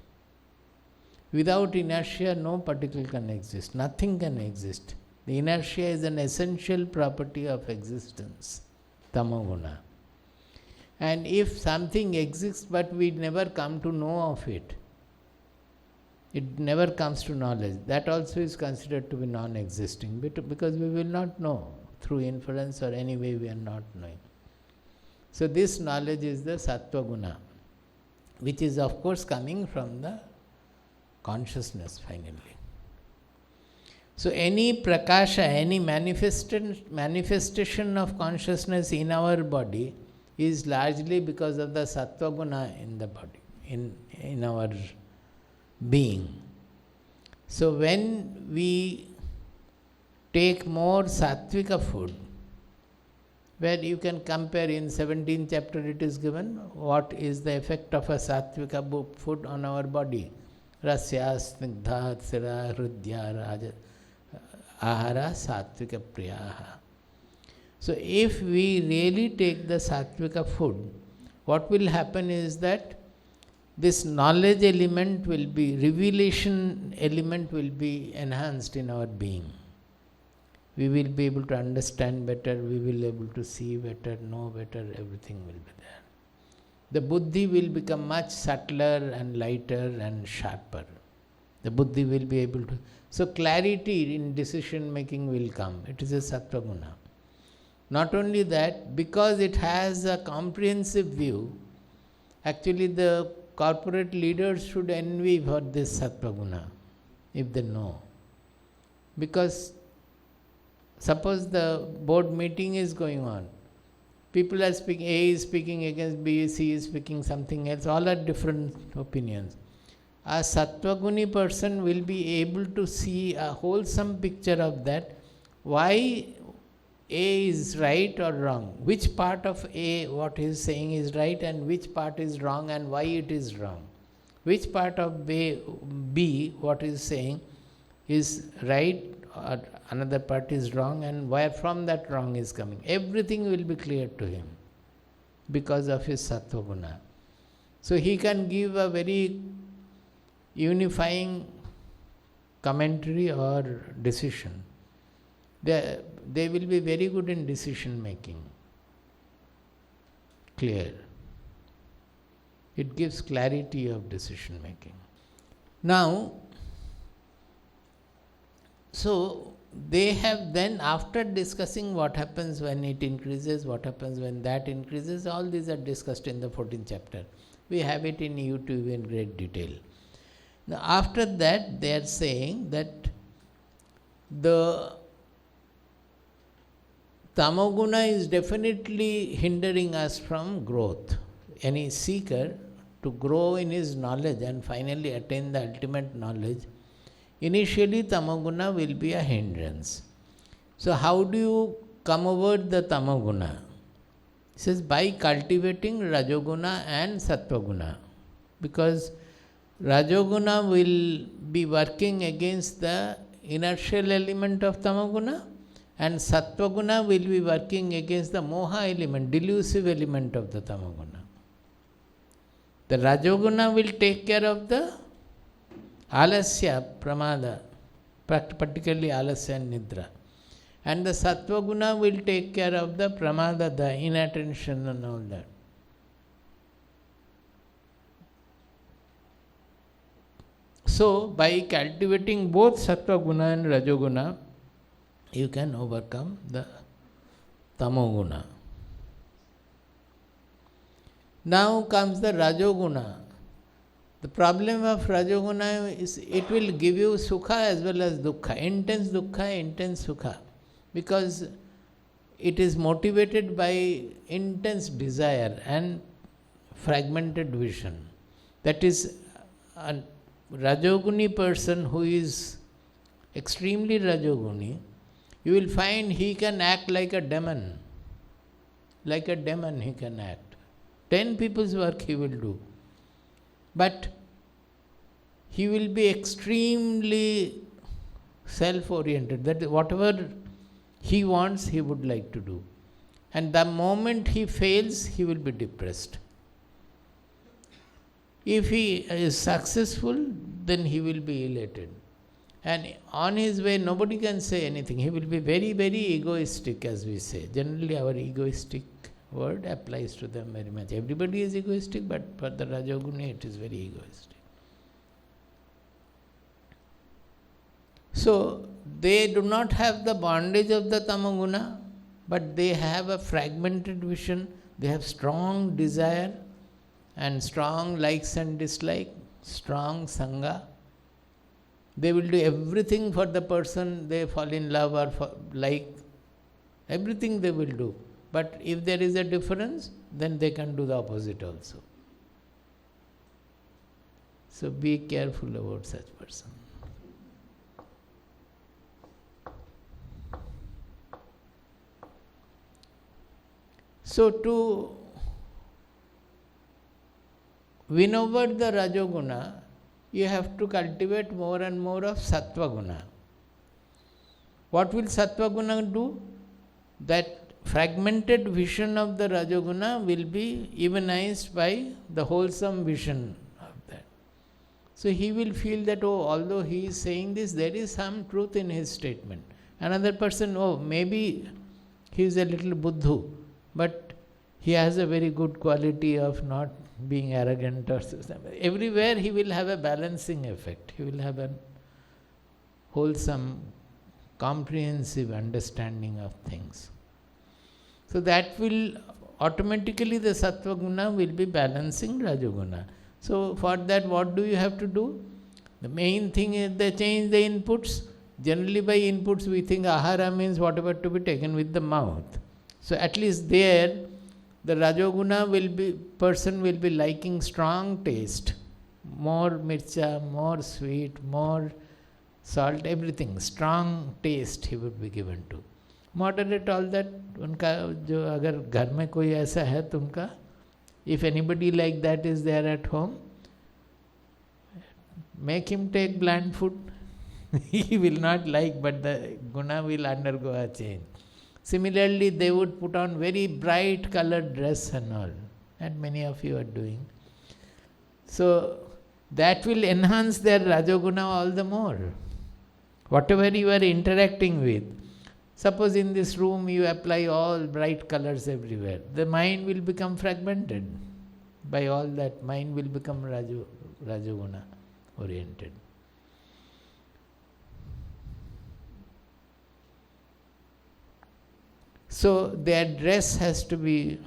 Without inertia, no particle can exist. Nothing can exist. The inertia is an essential property of existence, tamoguna. And if something exists but we never come to know of it, it never comes to knowledge, that also is considered to be non-existing, because we will not know through inference or any way we are not knowing. So this knowledge is the Sattva guna, which is of course coming from the consciousness finally. So any prakasha, any manifestation of consciousness in our body is largely because of the Sattva guna in the body, in our being. So when we take more sattvika food, where you can compare in 17th chapter it is given what is the effect of a sattvika food on our body. Rasya, snigdha, sira, hrudya, raja, ahara, sattvika priyaha. So if we really take the sattvika food, what will happen is that this knowledge element will be, revelation element will be enhanced in our being. We will be able to understand better, we will be able to see better, know better, everything will be there. The buddhi will become much subtler and lighter and sharper. The Buddhi will be able to. So clarity in decision making will come. It is a Sattva guna. Not only that, because it has a comprehensive view, actually the corporate leaders should envy for this Sattva guna, if they know. Because suppose the board meeting is going on, people are speaking, A is speaking against B, C is speaking something else, all are different opinions. A Sattva-guni person will be able to see a wholesome picture of that, why A is right or wrong, which part of A, what he is saying is right and which part is wrong and why it is wrong. Which part of B, what he is saying is right or another part is wrong and where from that wrong is coming. Everything will be clear to him because of his Sattva guna. So he can give a very unifying commentary or decision. They will be very good in decision making. Clear. It gives clarity of decision making. Now, so they have then, after discussing what happens when it increases, what happens when that increases, all these are discussed in the 14th chapter. We have it in YouTube in great detail. Now after that they are saying that the tamoguna is definitely hindering us from growth. Any seeker to grow in his knowledge and finally attain the ultimate knowledge, initially tamoguna will be a hindrance. So how do you come over the tamoguna? It says by cultivating rajoguna and sattvaguna, because rajoguna will be working against the inertial element of tamoguna and sattvaguna will be working against the moha element, delusive element of the tamoguna. The rajoguna will take care of the alasya, pramada, particularly alasya and nidra. And the sattva guna will take care of the pramada, the inattention and all that. So, by cultivating both sattva guna and rajoguna, you can overcome the tamo guna. Now comes the rajoguna. The problem of rajoguna is it will give you sukha as well as dukkha, intense sukha, because it is motivated by intense desire and fragmented vision. That is, a rajoguni person who is extremely rajoguni, you will find he can act like a demon. Like a demon he can act. 10 people's work he will do. But he will be extremely self-oriented. That whatever he wants, he would like to do. And the moment he fails, he will be depressed. If he is successful, then he will be elated. And on his way, nobody can say anything. He will be very, very egoistic, as we say. Generally, our egoistic word applies to them very much. Everybody is egoistic, but for the Rajoguni, it is very egoistic. So, they do not have the bondage of the Tamoguna, but they have a fragmented vision, they have strong desire and strong likes and dislikes, strong sanga. They will do everything for the person they fall in love or like, everything they will do. But if there is a difference, then they can do the opposite also. So be careful about such person. So to win over the Rajoguna, you have to cultivate more and more of Sattva Guna. What will Sattva Guna do? That fragmented vision of the Rajoguna will be evenized by the wholesome vision of that. So he will feel that, oh, although he is saying this, there is some truth in his statement. Another person, oh, maybe he is a little buddhu, but he has a very good quality of not being arrogant or something. Everywhere he will have a balancing effect. He will have a wholesome, comprehensive understanding of things. So that will automatically, the Sattva guna will be balancing Rajoguna. So for that, what do you have to do? The main thing is they change the inputs. Generally by inputs we think ahara means whatever to be taken with the mouth. So at least there, the Rajoguna person will be liking strong taste, more mircha, more sweet, more salt, everything, strong taste he would be given to. Moderate all that, उनका जो अगर घर में कोई ऐसा है तो उनका, if anybody like that is there at home, make him take bland food. He will not like, but the guna will undergo a change. Similarly, they would put on very bright colored dress and all, and many of you are doing. So that will enhance their Rajoguna all the more. Whatever you are interacting with, suppose in this room you apply all bright colors everywhere, the mind will become fragmented. By all that, mind will become Rajoguna oriented. So their dress has to be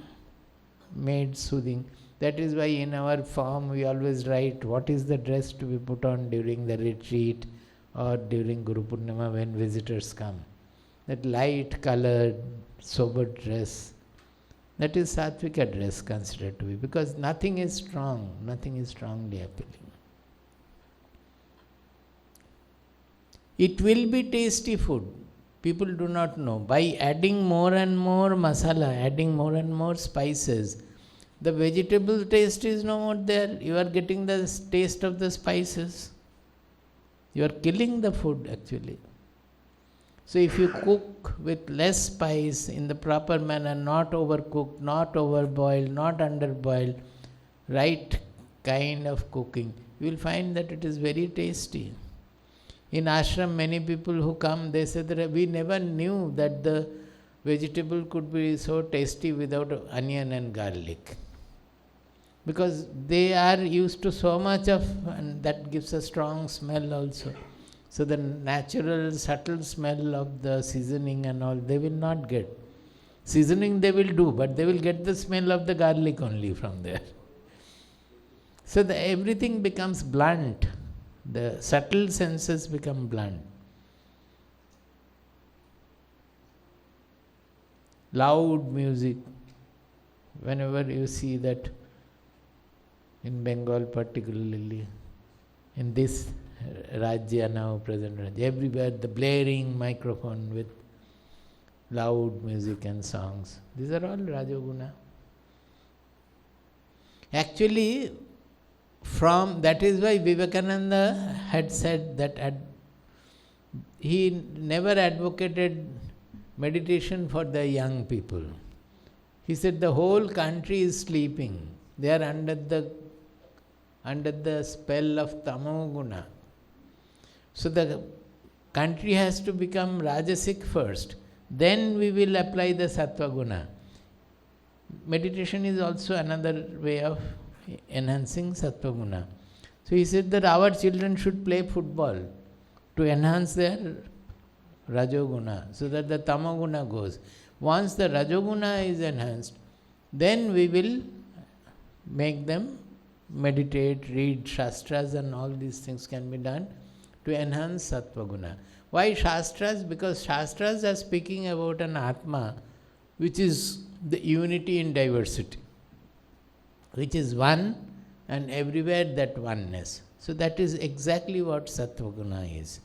made soothing. That is why in our form we always write what is the dress to be put on during the retreat or during Guru Purnima when visitors come. That light colored, sober dress, that is Sattvika dress considered to be, because nothing is strong, nothing is strongly appealing. It will be tasty food. People do not know. By adding more and more masala, adding more and more spices, the vegetable taste is no more there. You are getting the taste of the spices. You are killing the food actually. So if you cook with less spice in the proper manner, not overcooked, not overboiled, not underboiled, right kind of cooking, you will find that it is very tasty. In ashram, many people who come, they say that we never knew that the vegetable could be so tasty without onion and garlic. Because they are used to so much of, and that gives a strong smell also. So the natural, subtle smell of the seasoning and all, they will not get. Seasoning they will do, but they will get the smell of the garlic only from there. So everything becomes blunt. The subtle senses become blunt. Loud music, whenever you see that, in Bengal particularly, in this Rajya now, present Rajya, everywhere the blaring microphone with loud music and songs. These are all Rajoguna. Actually, that is why Vivekananda had said that he never advocated meditation for the young people. He said the whole country is sleeping. They are under the spell of Tamo guna. So the country has to become Rajasic first. Then we will apply the Sattva guna. Meditation is also another way of enhancing Sattva guna. So he said that our children should play football to enhance their Rajoguna, so that the Tamoguna goes. Once the Rajoguna is enhanced, then we will make them meditate, read Shastras, and all these things can be done to enhance Sattva guna. Why Shastras? Because Shastras are speaking about an Atma which is the unity in diversity, which is one and everywhere that oneness. So that is exactly what Sattva guna is.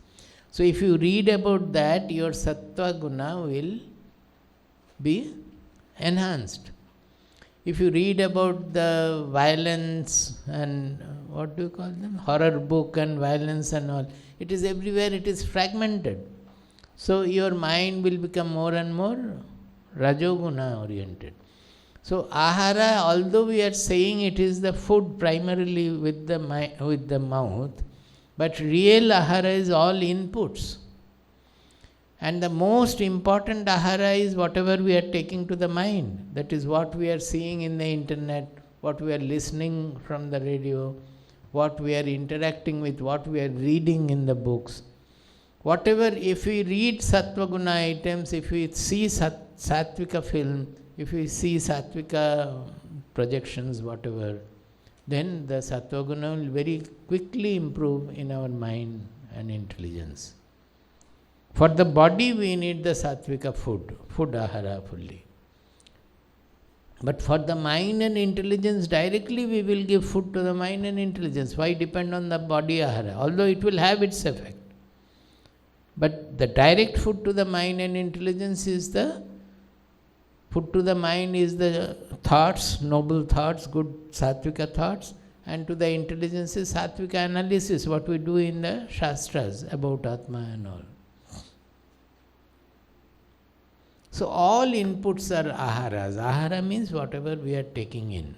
So if you read about that, your Sattva guna will be enhanced. If you read about the violence and what do you call them? Horror book and violence and all, it is everywhere, it is fragmented. So your mind will become more and more Rajoguna oriented. So ahara, although we are saying it is the food primarily with the mouth, but real ahara is all inputs. And the most important ahara is whatever we are taking to the mind. That is what we are seeing in the internet, what we are listening from the radio, what we are interacting with, what we are reading in the books. Whatever, if we read Sattva Guna items, if we see Sattvika film, if we see Sattvika projections, whatever, then the Sattva Guna will very quickly improve in our mind and intelligence. For the body, we need the Sattvika food ahara fully. But for the mind and intelligence, directly we will give food to the mind and intelligence. Why depend on the body ahara? Although it will have its effect. But the direct food to the mind and intelligence is the food to the mind is the thoughts, noble thoughts, good Sattvika thoughts, and to the intelligence is Sattvika analysis, what we do in the Shastras about Atma and all. So all inputs are aharas. Ahara means whatever we are taking in.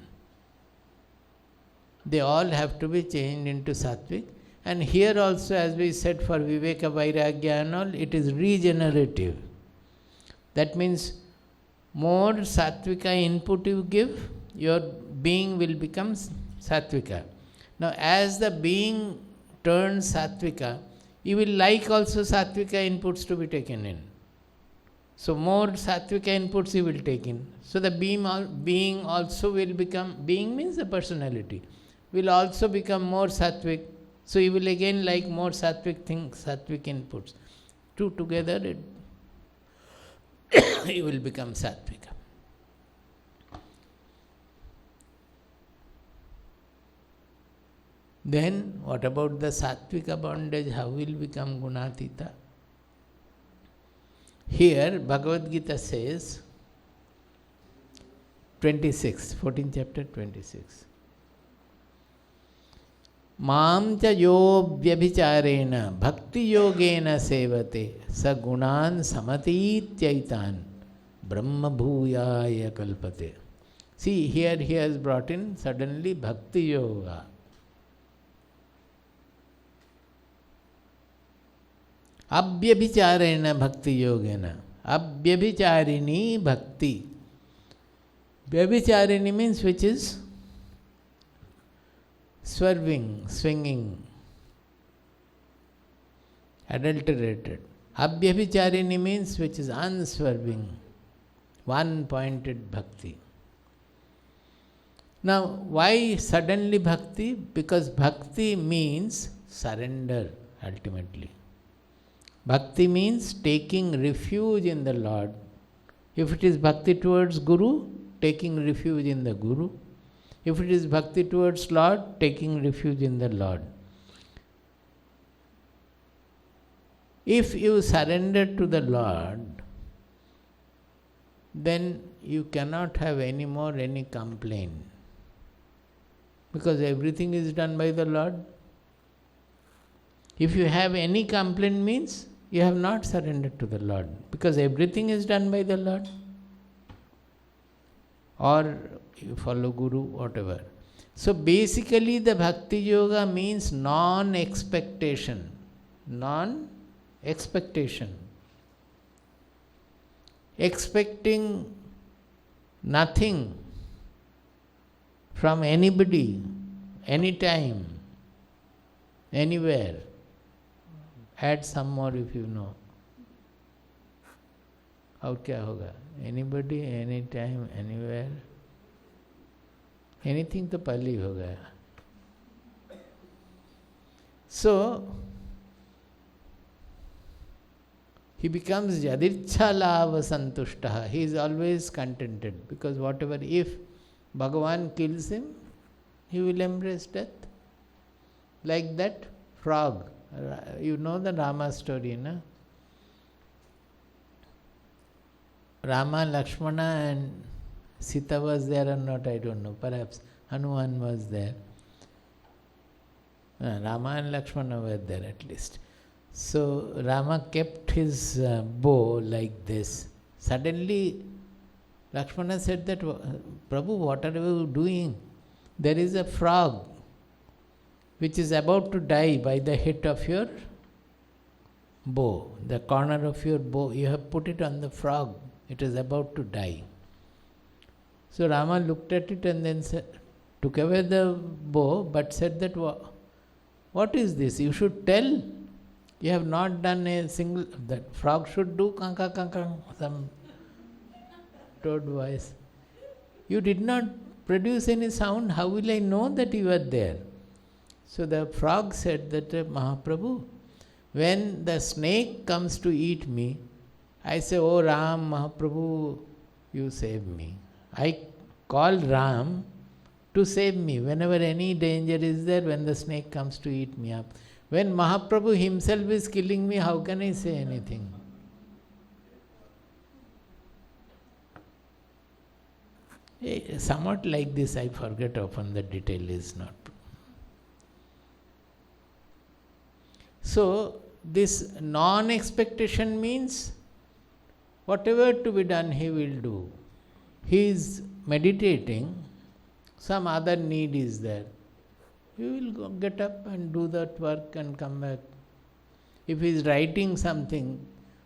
They all have to be changed into Sattvik. And here also, as we said, for Viveka, Vairagya and all, it is regenerative. That means more Sattvika input you give, your being will become Sattvika. Now, as the being turns Sattvika, you will like also Sattvika inputs to be taken in. So more Sattvika inputs you will take in. So the being also will become, being means the personality, will also become more Sattvik. So you will again like more Sattvik things, Sattvik inputs. Two together, you will become Sattvika. Then what about the Sattvika bondage? How will become Gunatita? Here Bhagavad Gita says, 14th chapter 26. Mam cha yo vyabhicharena bhakti yogena sevate sa gunan samatityaitan brahma bhuyaya kalpate. See, here he has brought in suddenly bhakti yoga. Abhyabhicharena bhakti yogena. Abhyabhicharini bhakti. Vyabhicharini means which is swerving, swinging, adulterated. Abhyabhicharini means which is unswerving, one-pointed bhakti. Now, why suddenly bhakti? Because bhakti means surrender ultimately. Bhakti means taking refuge in the Lord. If it is bhakti towards Guru, taking refuge in the Guru. If it is bhakti towards Lord, taking refuge in the Lord. If you surrender to the Lord, then you cannot have any more any complaint. Because everything is done by the Lord. If you have any complaint means you have not surrendered to the Lord. Because everything is done by the Lord. Or you follow Guru, whatever. So basically the Bhakti Yoga means non-expectation. Non-expectation. Expecting nothing from anybody, anytime, anywhere. Add some more if you know. और क्या होगा? Anybody, anytime, anywhere. Anything तो पहले ही हो गया. So, he becomes yadichha lava santushtaha. He is always contented because whatever, if Bhagavan kills him, he will embrace death. Like that frog. You know the Rama story, no? Rama, Lakshmana and Sita was there or not, I don't know. Perhaps Hanuman was there. Rama and Lakshmana were there at least. So Rama kept his bow like this. Suddenly Lakshmana said that, Prabhu, what are you doing? There is a frog which is about to die by the hit of your bow. The corner of your bow, you have put it on the frog. It is about to die. So Rama looked at it and then said, took away the bow, but said that, what is this? You should tell. You have not done a single, that frog should do kanka kanka, some toad voice. You did not produce any sound, how will I know that you are there? So the frog said that, Mahaprabhu, when the snake comes to eat me, I say, oh Ram, Mahaprabhu, you save me. I call Ram to save me whenever any danger is there, when the snake comes to eat me up. When Mahaprabhu himself is killing me, how can I say anything? Somewhat like this, I forget often, the detail is not. So, this non-expectation means whatever to be done, he will do. He is meditating, some other need is there. He will go, get up and do that work and come back. If he is writing something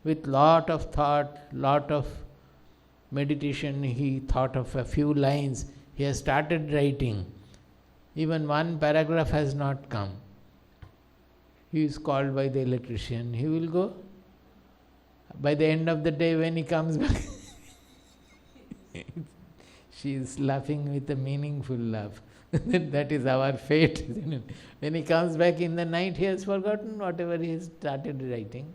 with lot of thought, lot of meditation, he thought of a few lines, he has started writing. Even one paragraph has not come. He is called by the electrician. He will go. By the end of the day, when he comes back, she is laughing with a meaningful laugh. That is our fate, isn't it? When he comes back in the night, he has forgotten whatever he has started writing.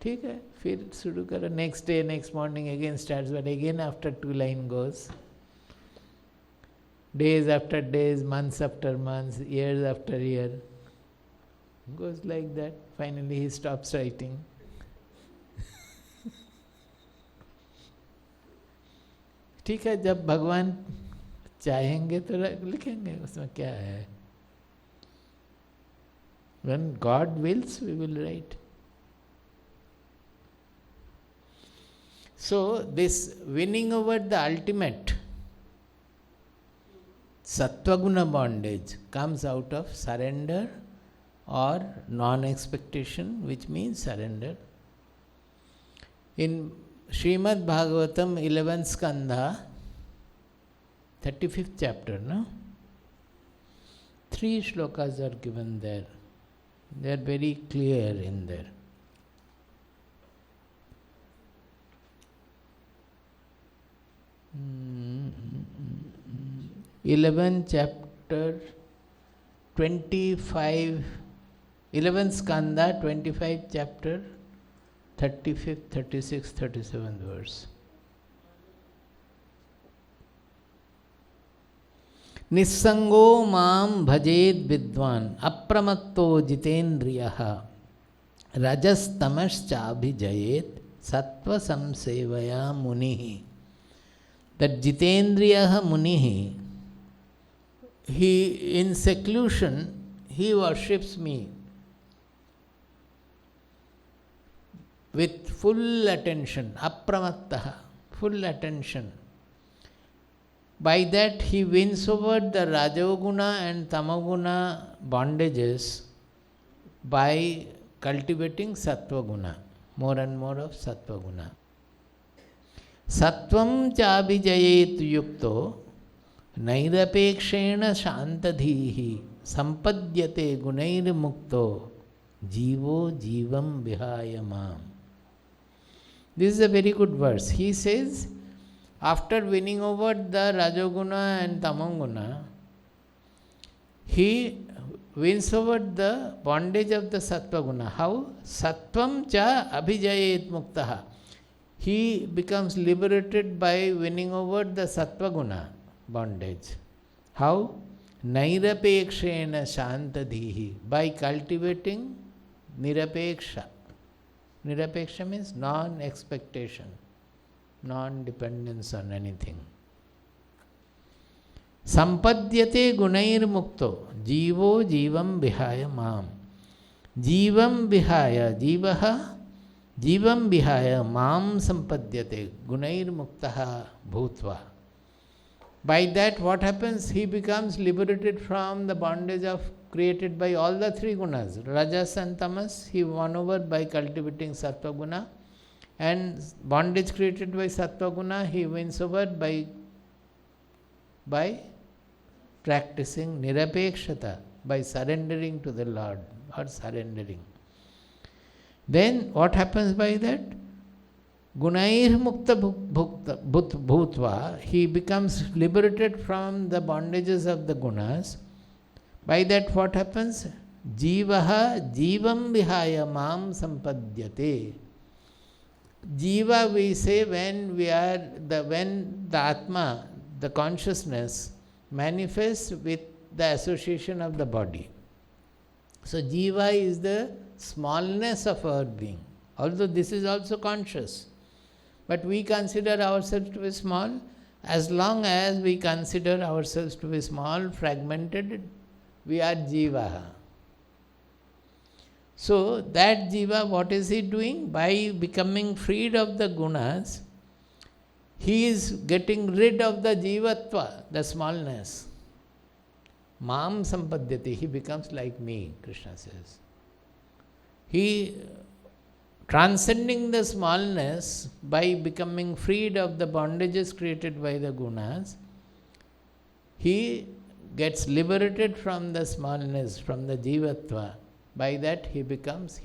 ठीक है, फिर शुरू करो. Next day, next morning again starts, but again after 2 lines goes. Days after days, months after months, years after year. Goes like that. Finally he stops writing. ठीक है, जब भगवान चाहेंगे तो लिखेंगे, उसमें क्या है? When God wills, we will write. So, this winning over the ultimate Sattva guna bondage comes out of surrender or non-expectation, which means surrender. In Srimad Bhagavatam 11th skandha, 35th chapter, no? 3 shlokas are given there. They are very clear in there. 11th chapter, 25, 11th skandha, 25th chapter, 35th, 36th, 37th verse. Nissango mam bhajed vidvan apramatto jitendriyaha rajas tamas chabhijayet sattva samsevaya munihi. That jitendriyaha munihi, he in seclusion, he worships me with full attention, apramattaha, full attention. By that he wins over the Rajoguna and Tamoguna bondages by cultivating Sattva guna, more and more of Sattva guna. Sattvam chabhijayet yukto nairapekshena shantadhihi sampadyate gunair mukto jivo jivam vihaya mam. This is a very good verse. He says, after winning over the Rajoguna and Tamoguna, he wins over the bondage of the Sattva guna. How? Sattvam cha abhijayet muktaha. He becomes liberated by winning over the Sattva guna bondage. How? Nairapekshena shantadhihi. By cultivating nirapeksha. Nirapeksha means non-expectation, non-dependence on anything. Sampadyate gunair mukto jivo jivam vihaya mam. Jivam vihaya, jivaha jivam vihaya mam sampadyate gunair muktaha bhutva. By that what happens? He becomes liberated from the bondage of created by all the 3 gunas. Rajas and tamas, he won over by cultivating Sattva guna. And bondage created by Sattva guna, he wins over by practicing nirapekshata by surrendering to the Lord or surrendering. Then what happens by that? Gunair mukta bhutva, he becomes liberated from the bondages of the gunas. By that what happens? Jivaha jivam vihaya mam sampadyate. Jiva we say when when the Atma, the consciousness, manifests with the association of the body. So Jiva is the smallness of our being. Although this is also conscious. But we consider ourselves to be small. As long as we consider ourselves to be small, fragmented, we are Jiva. So that Jiva, what is he doing? By becoming freed of the gunas, he is getting rid of the Jivatva, the smallness. Mam sampadyate, he becomes like me, Krishna says. He, transcending the smallness by becoming freed of the bondages created by the gunas, he gets liberated from the smallness, from the Jivatva. By that he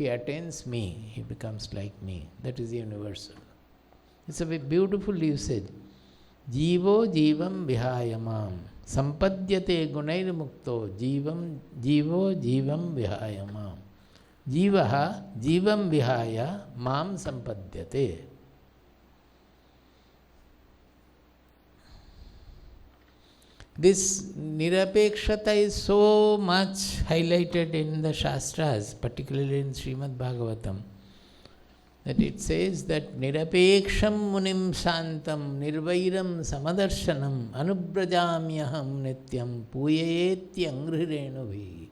attains me, he becomes like me. That is universal. It's a beautiful usage. Jivo jivam vihayamam. Sampadyate gunair mukto jivo jivam vihayamam. Jivaha jivam vihaya mam sampadyate. This nirapekshata is so much highlighted in the Shastras, particularly in Srimad Bhagavatam, that it says that nirapeksham munim shantam nirvairam samadarshanam anubrajamyaham nityam puyayetyanghrirenubhi.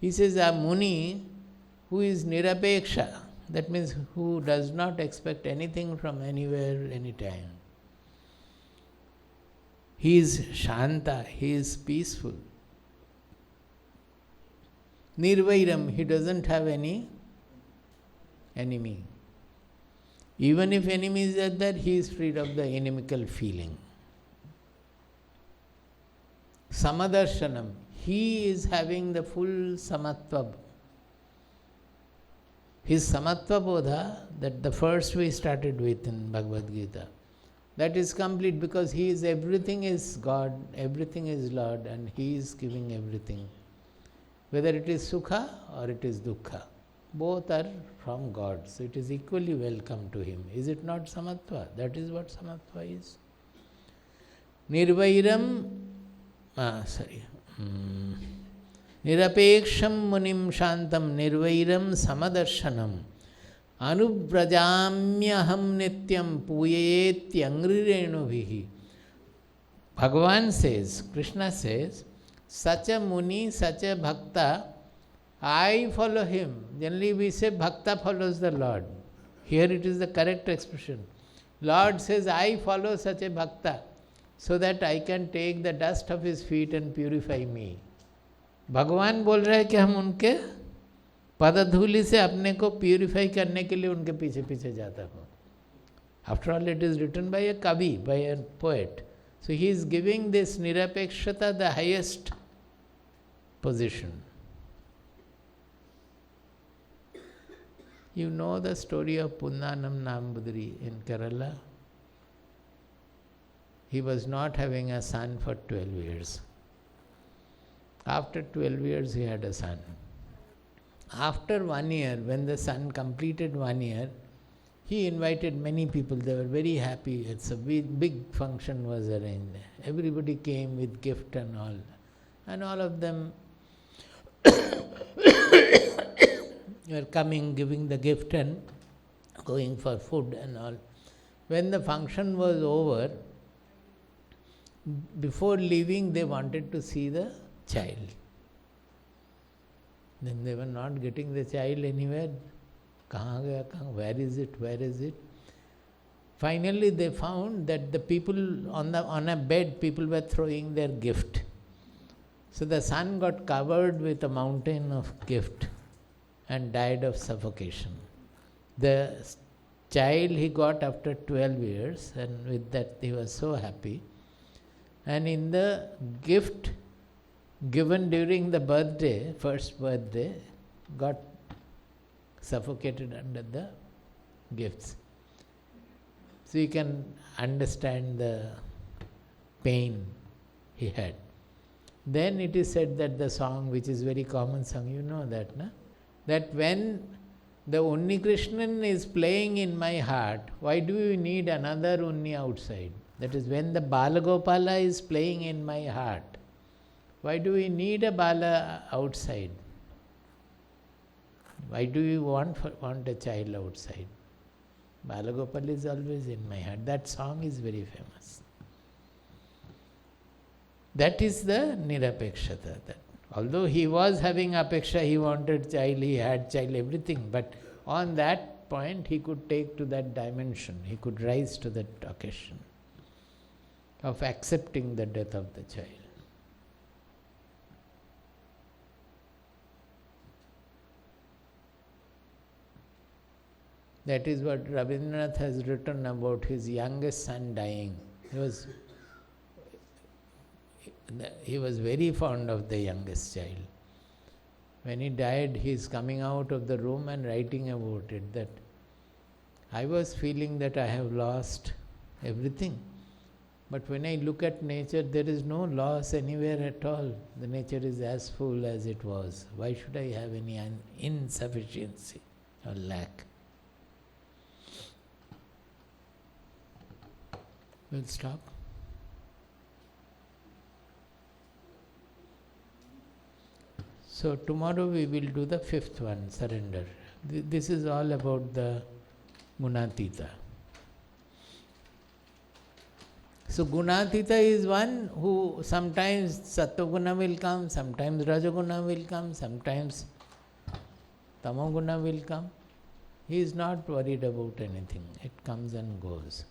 He says a muni who is nirapeksha, that means who does not expect anything from anywhere, anytime. He is shanta, he is peaceful. Nirvairam, he doesn't have any enemy. Even if enemies are there, he is freed of the inimical feeling. Samadarshanam, he is having the full samatva. His samatva bodha, that the first we started with in Bhagavad Gita, that is complete because he is everything is God, everything is Lord, and he is giving everything. Whether it is sukha or it is dukkha, both are from God. So it is equally welcome to him. Is it not samatva? That is what samatva is. Nirvairam, Nirapeksham munim shantam nirvairam samadarshanam anubrajamyaham nityam puyayetyanghrirenubhi. Bhagavan says, Krishna says, such a muni, such a bhakta, I follow him. Generally we say bhakta follows the Lord. Here it is the correct expression. Lord says, I follow such a bhakta so that I can take the dust of his feet and purify me. भगवान बोल रहे हैं कि हम उनके पदधूलि से अपने को प्यूरिफाई करने के लिए उनके पीछे पीछे जाता हूँ. After all, it is written by a kavi, by a poet. So he is giving this nirapekshata the highest position. You know the story of Punnanam Nambudiri in Kerala? He was not having a son for 12 years. After 12 years, he had a son. After 1 year, when the son completed 1 year, he invited many people. They were very happy. It's a big function was arranged. Everybody came with gift and all. And all of them were coming, giving the gift and going for food and all. When the function was over, before leaving, they wanted to see the child. Then they were not getting the child anywhere. Kahan gaya, where is it? Where is it? Finally, they found that the people on a bed, people were throwing their gift. So the son got covered with a mountain of gift and died of suffocation. The child he got after 12 years, and with that he was so happy. And in the gift, given during the birthday, first birthday, got suffocated under the gifts. So you can understand the pain he had. Then it is said that the song, which is very common song, you know that, na? That when the Unni Krishnan is playing in my heart, why do you need another Unni outside? That is, when the Balagopala is playing in my heart, why do we need a Bala outside? Why do you want a child outside? Balagopala is always in my heart. That song is very famous. That is the nirapekshata. That although he was having apeksha, he wanted child, he had child, everything, but on that point he could take to that dimension, he could rise to that occasion of accepting the death of the child. That is what Rabindranath has written about his youngest son dying. He was very fond of the youngest child. When he died, he is coming out of the room and writing about it, that I was feeling that I have lost everything. But when I look at nature, there is no loss anywhere at all. The nature is as full as it was. Why should I have any insufficiency or lack? We'll stop. So tomorrow we will do the fifth one, surrender. This is all about the Gunatita. So Gunatita is one who sometimes Sattva Guna will come, sometimes Rajo Guna will come, sometimes Tamo Guna will come. He is not worried about anything. It comes and goes.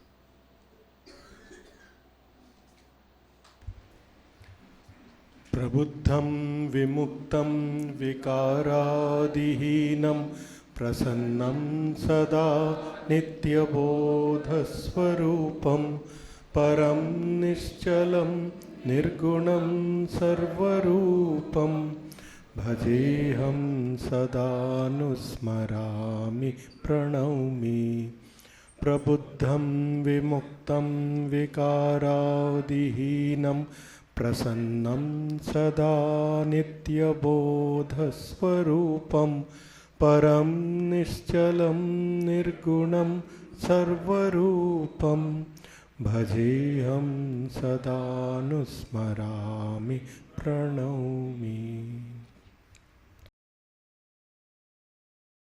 Prabuddham vimuktam vikaraadihinam prasannam sada nityabodhasvarupam param nischalam nirgunam sarvarupam bhajeham sadanusmarami pranaumi. Prabuddham vimuktam vikaraadihinam prasannam sada nityabodhasvarupam param nischalam nirgunam sarvarupam bhajeham sadanusmarami pranaumi.